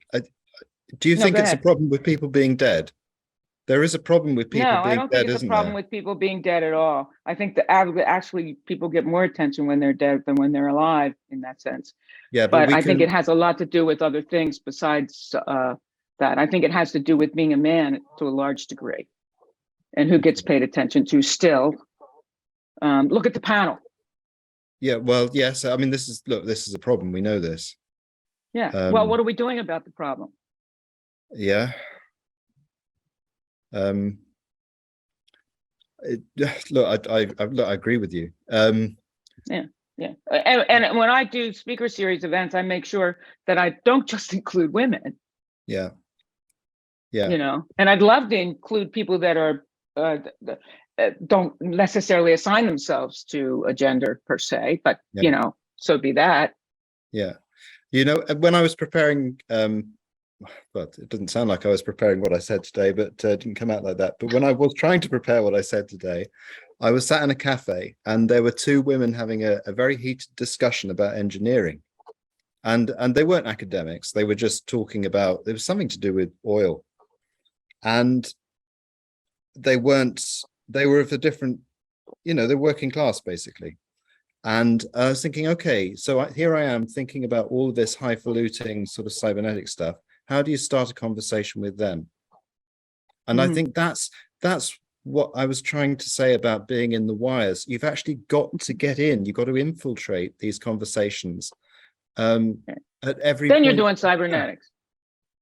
do you No, think go it's a ahead. problem with people being dead? There is a problem with people No, I being don't dead, think it's a isn't problem there? with people being dead at all. I think that actually people get more attention when they're dead than when they're alive in that sense. Yeah, But we I think can- it has a lot to do with other things besides that. I think it has to do with being a man to a large degree and who gets paid attention to still. Look at the panel. Yeah, well, yes. I mean, this is a problem. We know this. Yeah. Well, what are we doing about the problem? Yeah. Look, I agree with you. Yeah. And when I do speaker series events, I make sure that I don't just include women. Yeah. Yeah. You know, and I'd love to include people that are don't necessarily assign themselves to a gender per se, but Yeah. you know, so be that. Yeah. You know, when I was preparing, but it doesn't sound like I was preparing what I said today, but it didn't come out like that. But when I was trying to prepare what I said today, I was sat in a cafe and there were two women having a very heated discussion about engineering. And they weren't academics. They were just talking about, there was something to do with oil. And they were of a different, you know, they're working class basically. And I was thinking, okay, so here I am thinking about all of this highfalutin sort of cybernetic stuff. How do you start a conversation with them? And I think that's what I was trying to say about being in the wires. You've actually got to get in. You've got to infiltrate these conversations at every Then point. you're doing cybernetics.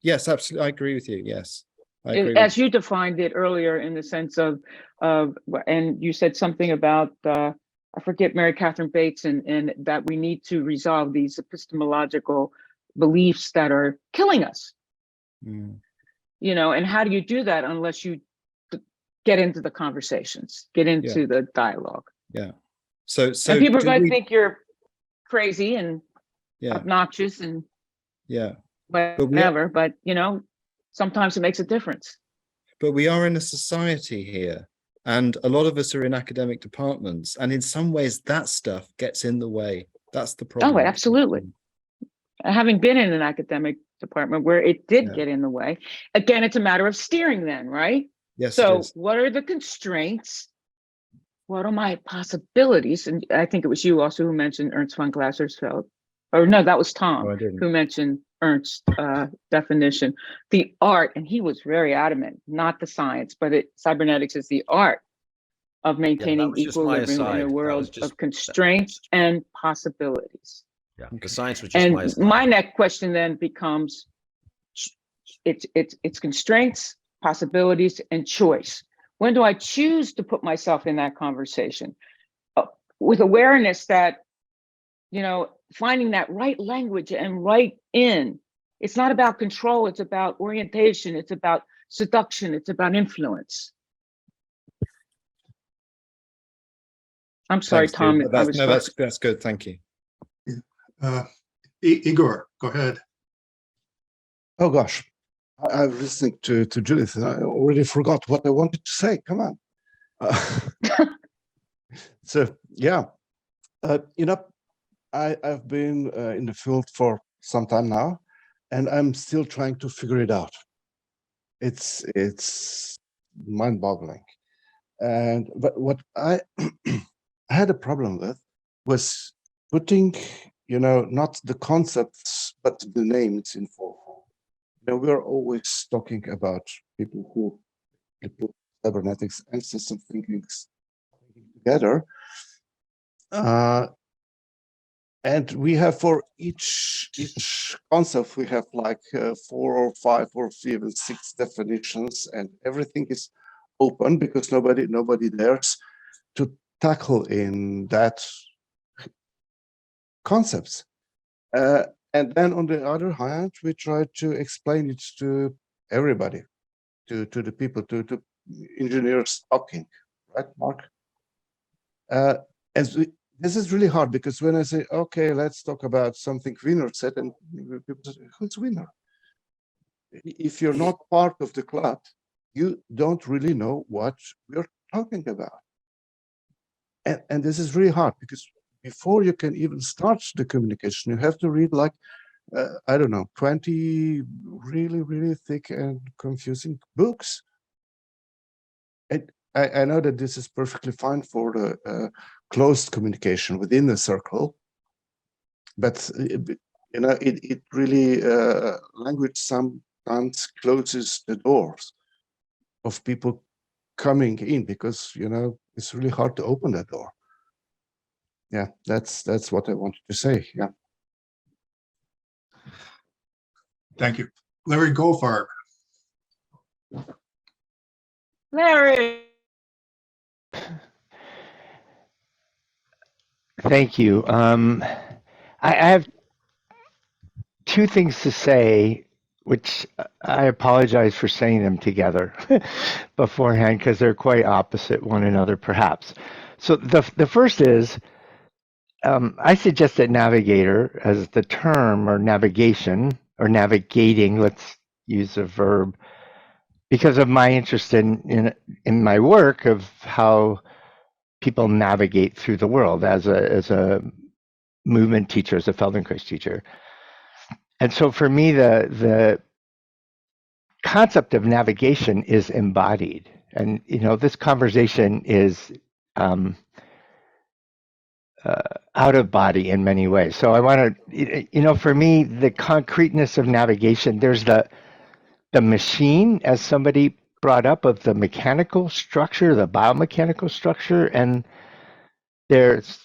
Yes, absolutely. I agree with you. Yes, I agree. As you defined it earlier in the sense of, and you said something about, I forget, Mary Catherine Bates, and that we need to resolve these epistemological beliefs that are killing us. You know, and how do you do that unless you get into the conversations, get into the dialogue? Yeah. So and people are going to think you're crazy and obnoxious and whatever, but you know, sometimes it makes a difference. But we are in a society here, and a lot of us are in academic departments, and in some ways that stuff gets in the way. That's the problem. Oh, absolutely. Having been in an academic department where it did get in the way, again, it's a matter of steering then, right? Yes. So what are the constraints? What are my possibilities? And I think it was you also who mentioned Ernst von Glasersfeld, or no, that was Tom who mentioned Ernst's definition, the art, and he was very adamant, not the science, but cybernetics is the art of maintaining equilibrium in a world of constraints and possibilities. Yeah, the science was just and my next question then becomes, it's constraints, possibilities, and choice. When do I choose to put myself in that conversation? With awareness that, you know, finding that right language and right in. It's not about control, it's about orientation, it's about seduction, it's about influence. I'm sorry, Thanks, Tom. That's good. Thank you. Igor, go ahead. Oh gosh, I was listening to Judith and I already forgot what I wanted to say. Come on. So yeah, you know, I've been in the field for some time now, and I'm still trying to figure it out. It's mind-boggling. But what I had a problem with was putting, you know, not the concepts but the names in full form. You know, we're always talking about people who put cybernetics and system thinking together. And we have for each concept, we have like 4 or 5 or even 6 definitions, and everything is open because nobody dares to tackle in that concepts. And then on the other hand, we try to explain it to everybody, to the people, to engineers talking, right, Mark? This is really hard because when I say, okay, let's talk about something Wiener said, and people say, who's Wiener? If you're not part of the club, you don't really know what we're talking about. And this is really hard because before you can even start the communication, you have to read like, I don't know, 20 really, really thick and confusing books. And I know that this is perfectly fine for the closed communication within the circle, but you know, it really language sometimes closes the doors of people coming in because you know it's really hard to open that door. Yeah, that's what I wanted to say. Yeah. Thank you. Larry Goldfarb. Larry. Thank you. I have two things to say, which I apologize for saying them together beforehand because they're quite opposite one another, perhaps. So the first is, I suggest that navigator as the term, or navigation, or navigating, let's use a verb, because of my interest in my work of how people navigate through the world as a movement teacher, as a Feldenkrais teacher. And so for me, the concept of navigation is embodied. And, you know, this conversation is out of body in many ways. So I want to, you know, for me, the concreteness of navigation, there's the machine, as somebody brought up, of the mechanical structure, the biomechanical structure, and there's,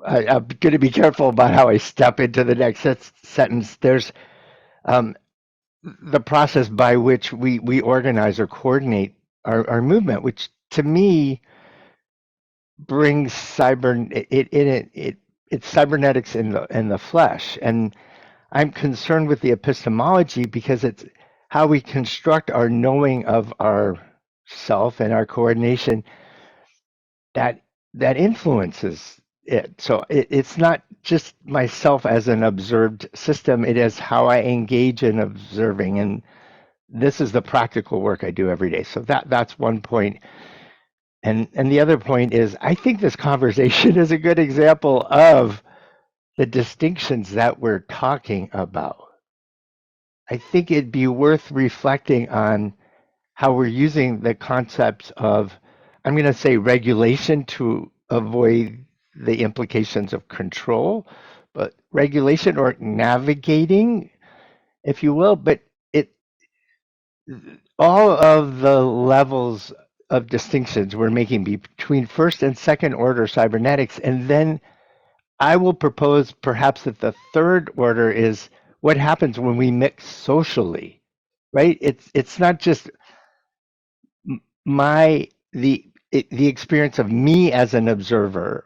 I'm going to be careful about how I step into the next sentence. There's the process by which we organize or coordinate our movement, which to me brings it's cybernetics in the flesh. And I'm concerned with the epistemology because it's how we construct our knowing of our self and our coordination that influences it. So it's not just myself as an observed system, it is how I engage in observing. And this is the practical work I do every day. So that's one point. And the other point is, I think this conversation is a good example of the distinctions that we're talking about. I think it'd be worth reflecting on how we're using the concepts of, I'm going to say, regulation to avoid the implications of control, but regulation or navigating, if you will, but all of the levels of distinctions we're making between first and second order cybernetics. And then I will propose perhaps that the third order is what happens when we mix socially, right? It's not just the experience of me as an observer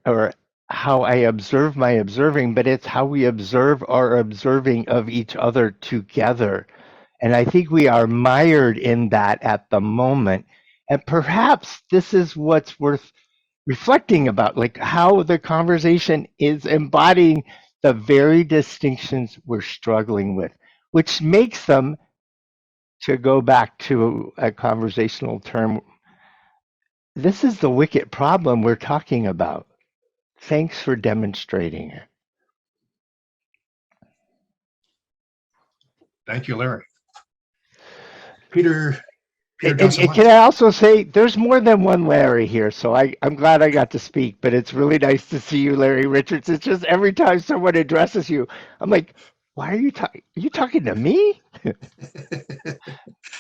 or how I observe my observing, but it's how we observe our observing of each other together. And I think we are mired in that at the moment. And perhaps this is what's worth reflecting about, like how the conversation is embodying the very distinctions we're struggling with, which makes them, to go back to a conversational term, this is the wicked problem we're talking about. Thanks for demonstrating it. Thank you, Larry. Peter And Johnson. can I also say, there's more than one Larry here, so I'm glad I got to speak, but it's really nice to see you, Larry Richards. It's just every time someone addresses you, I'm like, why are you talking? Are you talking to me?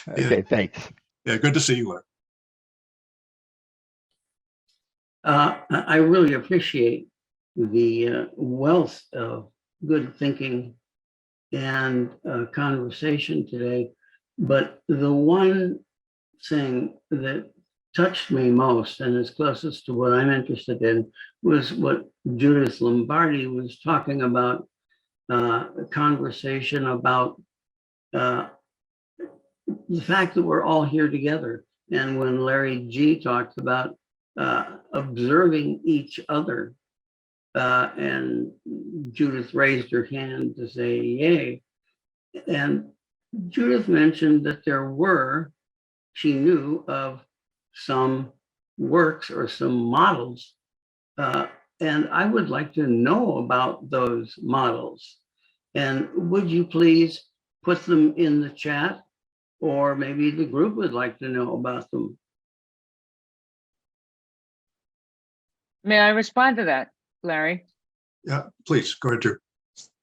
Okay, thanks. Yeah, good to see you, Larry. I really appreciate the wealth of good thinking and conversation today. But the one thing that touched me most and is closest to what I'm interested in was what Judith Lombardi was talking about, a conversation about the fact that we're all here together. And when Larry G talked about observing each other, and Judith raised her hand to say yay. And Judith mentioned that she knew of some works or some models. And I would like to know about those models. And would you please put them in the chat? Or maybe the group would like to know about them. May I respond to that, Larry? Yeah, please go ahead, Drew.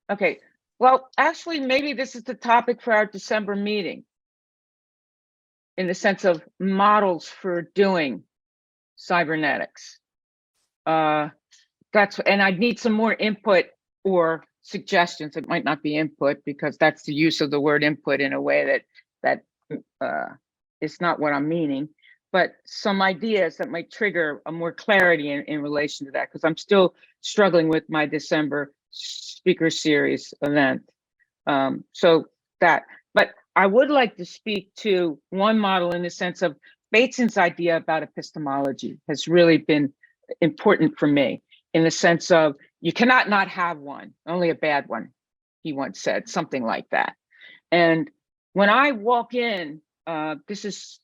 Okay, well, actually, maybe this is the topic for our December meeting, in the sense of models for doing cybernetics. And I'd need some more input or suggestions. It might not be input, because that's the use of the word input in a way that is not what I'm meaning, but some ideas that might trigger a more clarity in relation to that, because I'm still struggling with my December speaker series event. But I would like to speak to one model in the sense of Bateson's idea about epistemology has really been important for me, in the sense of you cannot not have one, only a bad one, he once said, something like that. And when I walk in, this is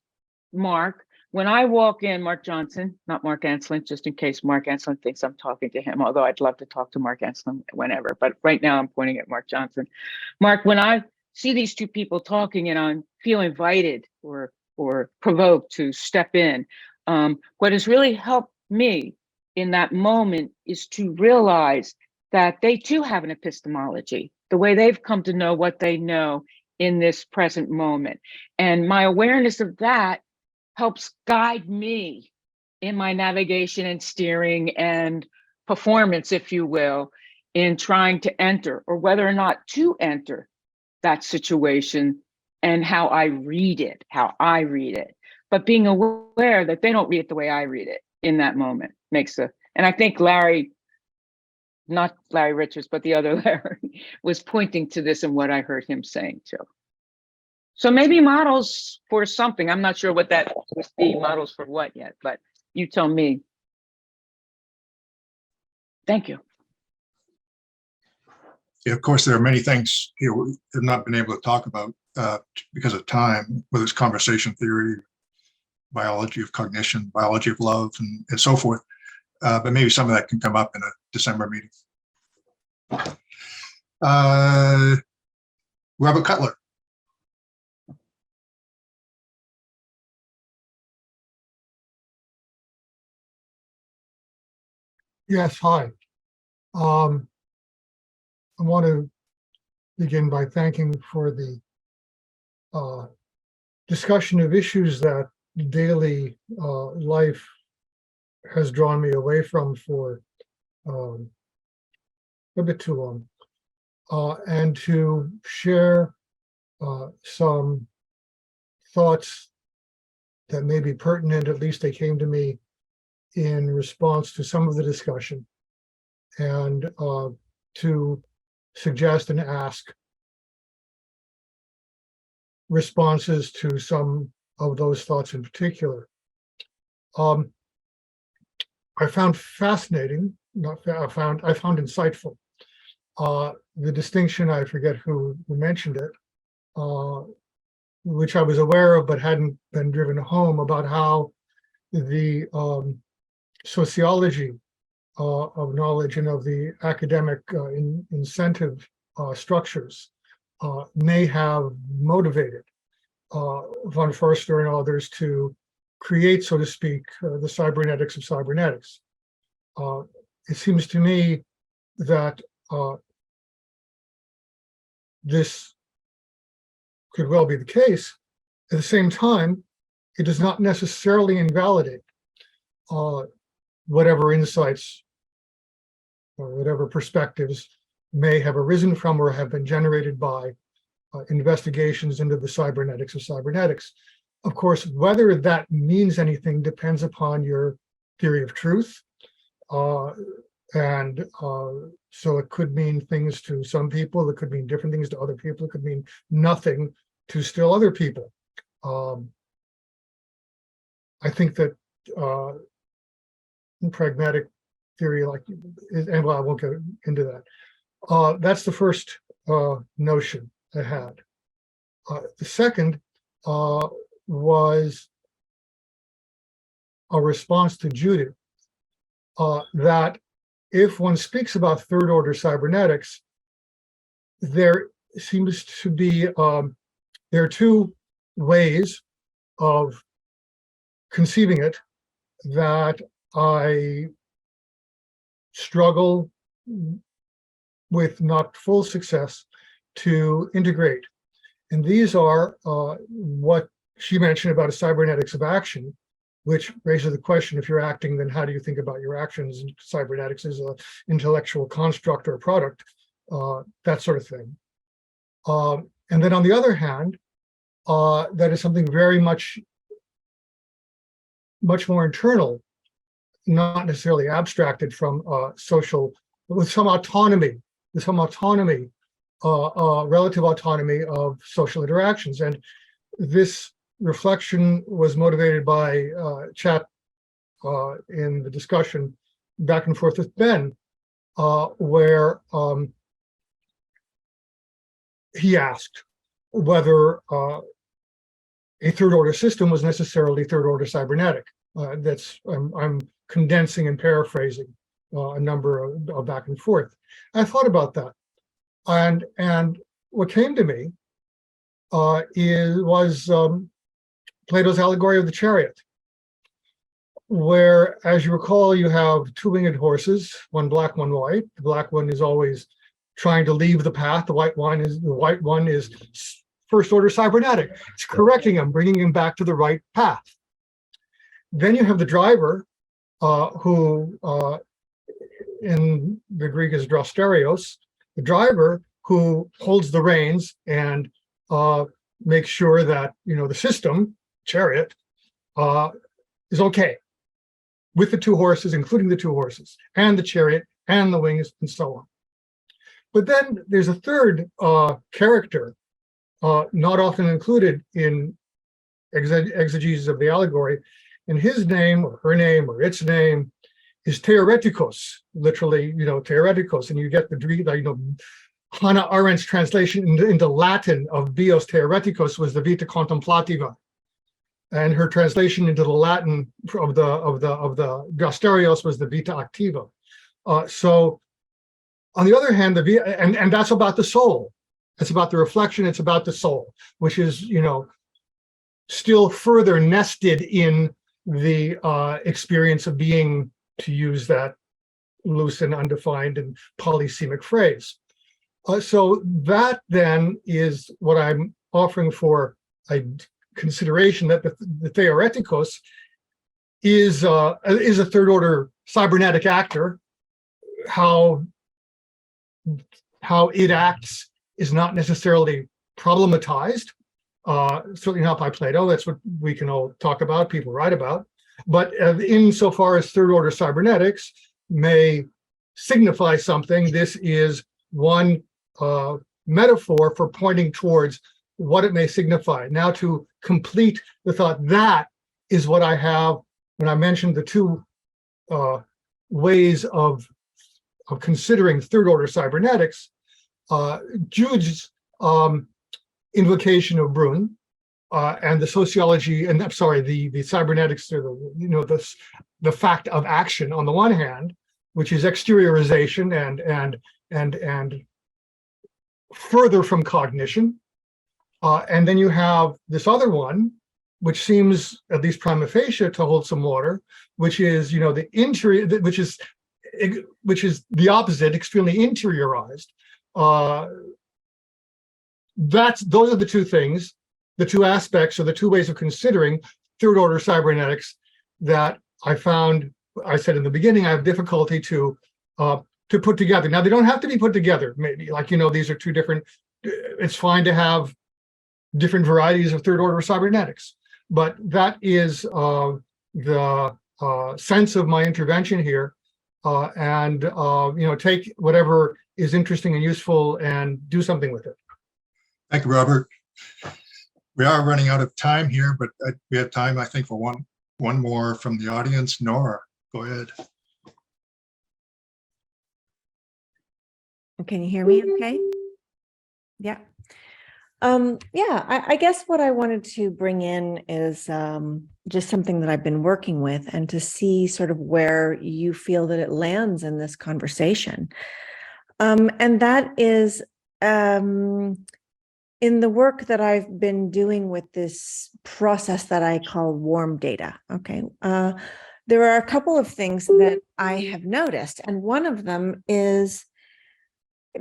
Mark, when I walk in, Mark Johnson, not Mark Anslin, just in case Mark Anslin thinks I'm talking to him, although I'd love to talk to Mark Anslin whenever, but right now I'm pointing at Mark Johnson. Mark, when I see these two people talking and I feel invited or provoked to step in, what has really helped me in that moment is to realize that they too have an epistemology, the way they've come to know what they know in this present moment. And my awareness of that helps guide me in my navigation and steering and performance, if you will, in trying to enter, or whether or not to enter, that situation and how I read it. But being aware that they don't read it the way I read it in that moment and I think Larry, not Larry Richards, but the other Larry, was pointing to this in what I heard him saying too. So maybe models for something. I'm not sure what that would be, models for what yet, but you tell me. Thank you. Yeah, of course, there are many things here we have not been able to talk about because of time, whether it's conversation theory, biology of cognition, biology of love, and so forth. But maybe some of that can come up in a December meeting. Robert Cutler. Yes, hi. I want to begin by thanking for the discussion of issues that daily life has drawn me away from for a bit too long, and to share some thoughts that may be pertinent, at least they came to me in response to some of the discussion, and to suggest and ask responses to some of those thoughts in particular. I found fascinating, I found insightful, the distinction, I forget who mentioned it, which I was aware of but hadn't been driven home, about how the sociology of knowledge and of the academic incentive structures may have motivated von Foerster and others to create, so to speak, the cybernetics of cybernetics. It seems to me that this could well be the case. At the same time, it does not necessarily invalidate whatever insights or whatever perspectives may have arisen from or have been generated by investigations into the cybernetics of cybernetics. Of course, whether that means anything depends upon your theory of truth. So it could mean things to some people, it could mean different things to other people, it could mean nothing to still other people. I think that pragmatic theory, and well, I won't get into that. That's the first notion I had. The second was a response to Judith, that if one speaks about third order cybernetics, there seems to be, there are two ways of conceiving it that I struggle with not full success to integrate. And these are what she mentioned about a cybernetics of action, which raises the question, if you're acting, then how do you think about your actions? And cybernetics is an intellectual construct or product, that sort of thing. And then on the other hand, that is something very much more internal, not necessarily abstracted from social, with some autonomy, relative autonomy of social interactions. And this reflection was motivated by chat in the discussion back and forth with Ben, where he asked whether a third order system was necessarily third order cybernetic. I'm condensing and paraphrasing a number of back and forth. I thought about that, and what came to me was Plato's allegory of the chariot, where, as you recall, you have two-winged horses, one black, one white. The black one is always trying to leave the path. The white one is first order cybernetic. It's correcting him, bringing him back to the right path. Then you have the driver, who in the Greek is drosterios, the driver who holds the reins and makes sure that the system, chariot, is okay with the two horses, including the two horses, and the chariot, and the wings, and so on. But then there's a third character, not often included in exegesis of the allegory, and his name, or her name, or its name is theoretikos, literally, theoretikos, and you get the Hannah Arendt's translation into Latin of bios theoretikos was the vita contemplativa, and her translation into the Latin of the Gasterios was the vita activa. So, on the other hand, and that's about the soul. It's about the reflection. It's about the soul, which is still further nested in the experience of being, to use that loose and undefined and polysemic phrase. So that then is what I'm offering for a consideration, that the theoretikos is a third order cybernetic actor. How it acts is not necessarily problematized, certainly not by Plato. That's what we can all talk about, people write about. But insofar as third order cybernetics may signify something, this is one metaphor for pointing towards what it may signify. Now, to complete the thought, that is what I have when I mentioned the two ways of considering third order cybernetics. Jude's invocation of Brun and the sociology, and I'm sorry, the cybernetics, or the fact of action on the one hand, which is exteriorization and further from cognition, and then you have this other one, which seems, at least prima facie, to hold some water, which is the interior, which is the opposite, extremely interiorized. Those are the two things, the two aspects, or the two ways of considering third order cybernetics that I found. I said in the beginning, I have difficulty to to put together. Now, they don't have to be put together, maybe, like, these are two different, it's fine to have different varieties of third order cybernetics. But that is the sense of my intervention here. And take whatever is interesting and useful and do something with it. Thank you, Robert. We are running out of time here, but we have time, I think, for one more from the audience. Nora, go ahead. Can you hear me okay? Yeah. I guess what I wanted to bring in is just something that I've been working with, and to see sort of where you feel that it lands in this conversation. And that is in the work that I've been doing with this process that I call warm data. Okay. There are a couple of things that I have noticed, and one of them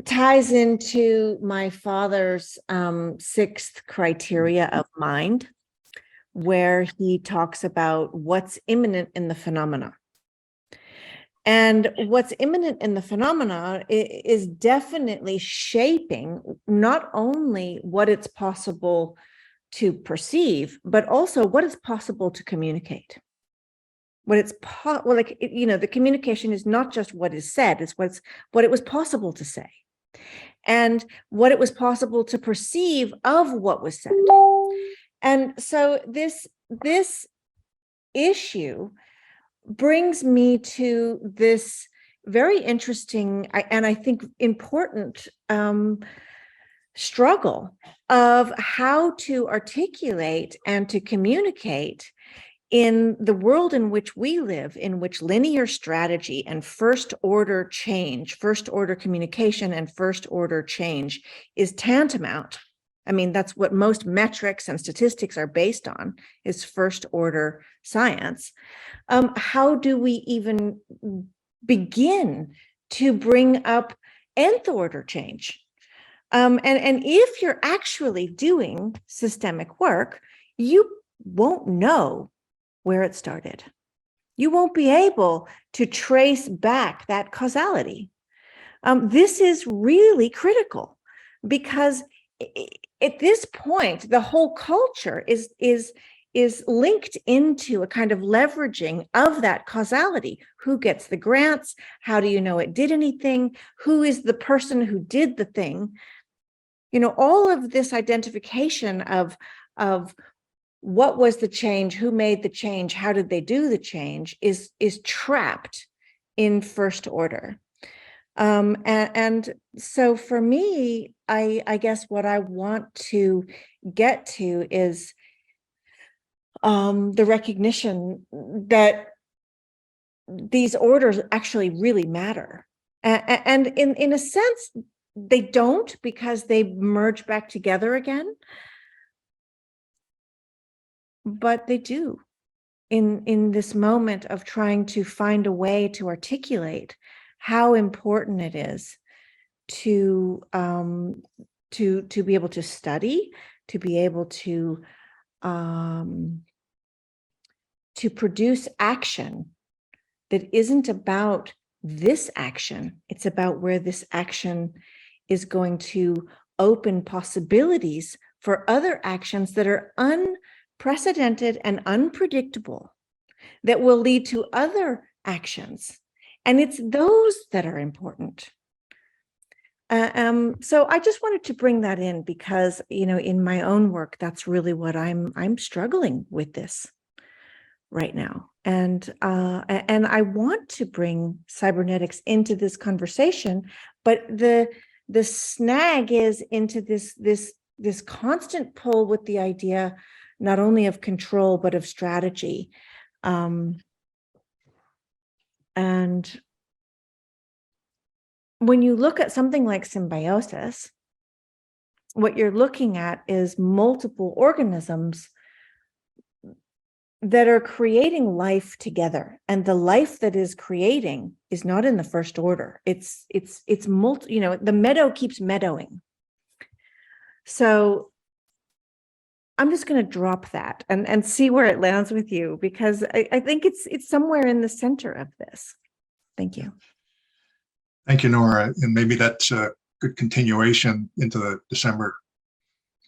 ties into my father's sixth criteria of mind, where he talks about what's imminent in the phenomena. And what's imminent in the phenomena is definitely shaping not only what it's possible to perceive, but also what is possible to communicate. The communication is not just what is said, it's what it was possible to say, and what it was possible to perceive of what was said. And so this issue brings me to this very interesting and I think important struggle of how to articulate and to communicate in the world in which we live, in which linear strategy and first order communication and first order change is tantamount. I mean, that's what most metrics and statistics are based on, is first order science. How do we even begin to bring up nth order change? And if you're actually doing systemic work, you won't know where it started. You won't be able to trace back that causality. This is really critical, because at this point, the whole culture is linked into a kind of leveraging of that causality. Who gets the grants? How do you know it did anything? Who is the person who did the thing? All of this identification of what was the change, who made the change, how did they do the change, is trapped in first order. And so for me, I guess what I want to get to is the recognition that these orders actually really matter. And in a sense, they don't, because they merge back together again. But they do in this moment of trying to find a way to articulate how important it is to be able to study, to be able to produce action that isn't about this action. It's about where this action is going to open possibilities for other actions that are unprecedented and unpredictable, that will lead to other actions. And it's those that are important. So I just wanted to bring that in, because, in my own work, that's really what I'm struggling with this right now. And I want to bring cybernetics into this conversation, but the snag is into this constant pull with the idea not only of control, but of strategy. And when you look at something like symbiosis, what you're looking at is multiple organisms that are creating life together, and the life that is creating is not in the first order. It's the meadow keeps meadowing. So I'm just going to drop that and see where it lands with you, because I think it's somewhere in the center of this. Thank you. Thank you, Nora. And maybe that's a good continuation into the December.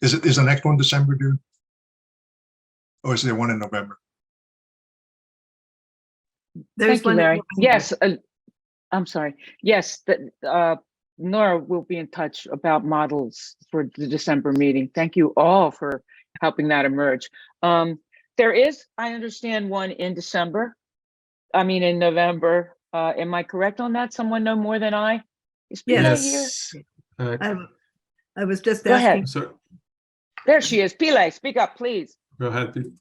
Is the next one December, dude? Or is there one in November? Thank you, Larry. Yes, I'm sorry. Yes, Nora will be in touch about models for the December meeting. Thank you all for helping that emerge. There is, I understand, one in December. I mean, in November. Am I correct on that? Someone know more than I? Is Pile here? I was just Go asking. ahead. There she is. Pile, speak up, please. Go ahead, Pete.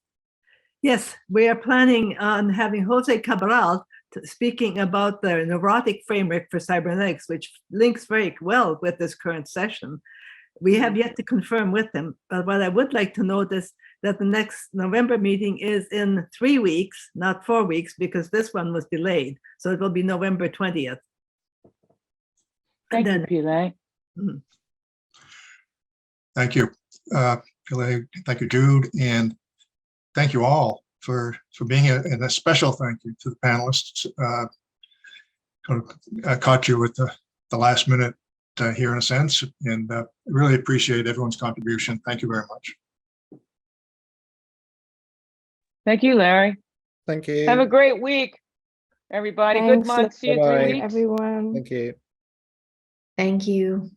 Yes, we are planning on having Jose Cabral speaking about the neurotic framework for cybernetics, which links very well with this current session. We have yet to confirm with him, but what I would like to note is that the next November meeting is in 3 weeks, not 4 weeks, because this one was delayed. So it will be November 20th. Thank you, Pile. Thank you, Pile. Thank you, Jude, and thank you all for being here, and a special thank you to the panelists. I caught you with the last minute here in a sense, and really appreciate everyone's contribution. Thank you very much. Thank you, Larry. Thank you. Have a great week, everybody. Good Thanks, month. See you in 3 Bye-bye. weeks. everyone. Thank you. Thank you.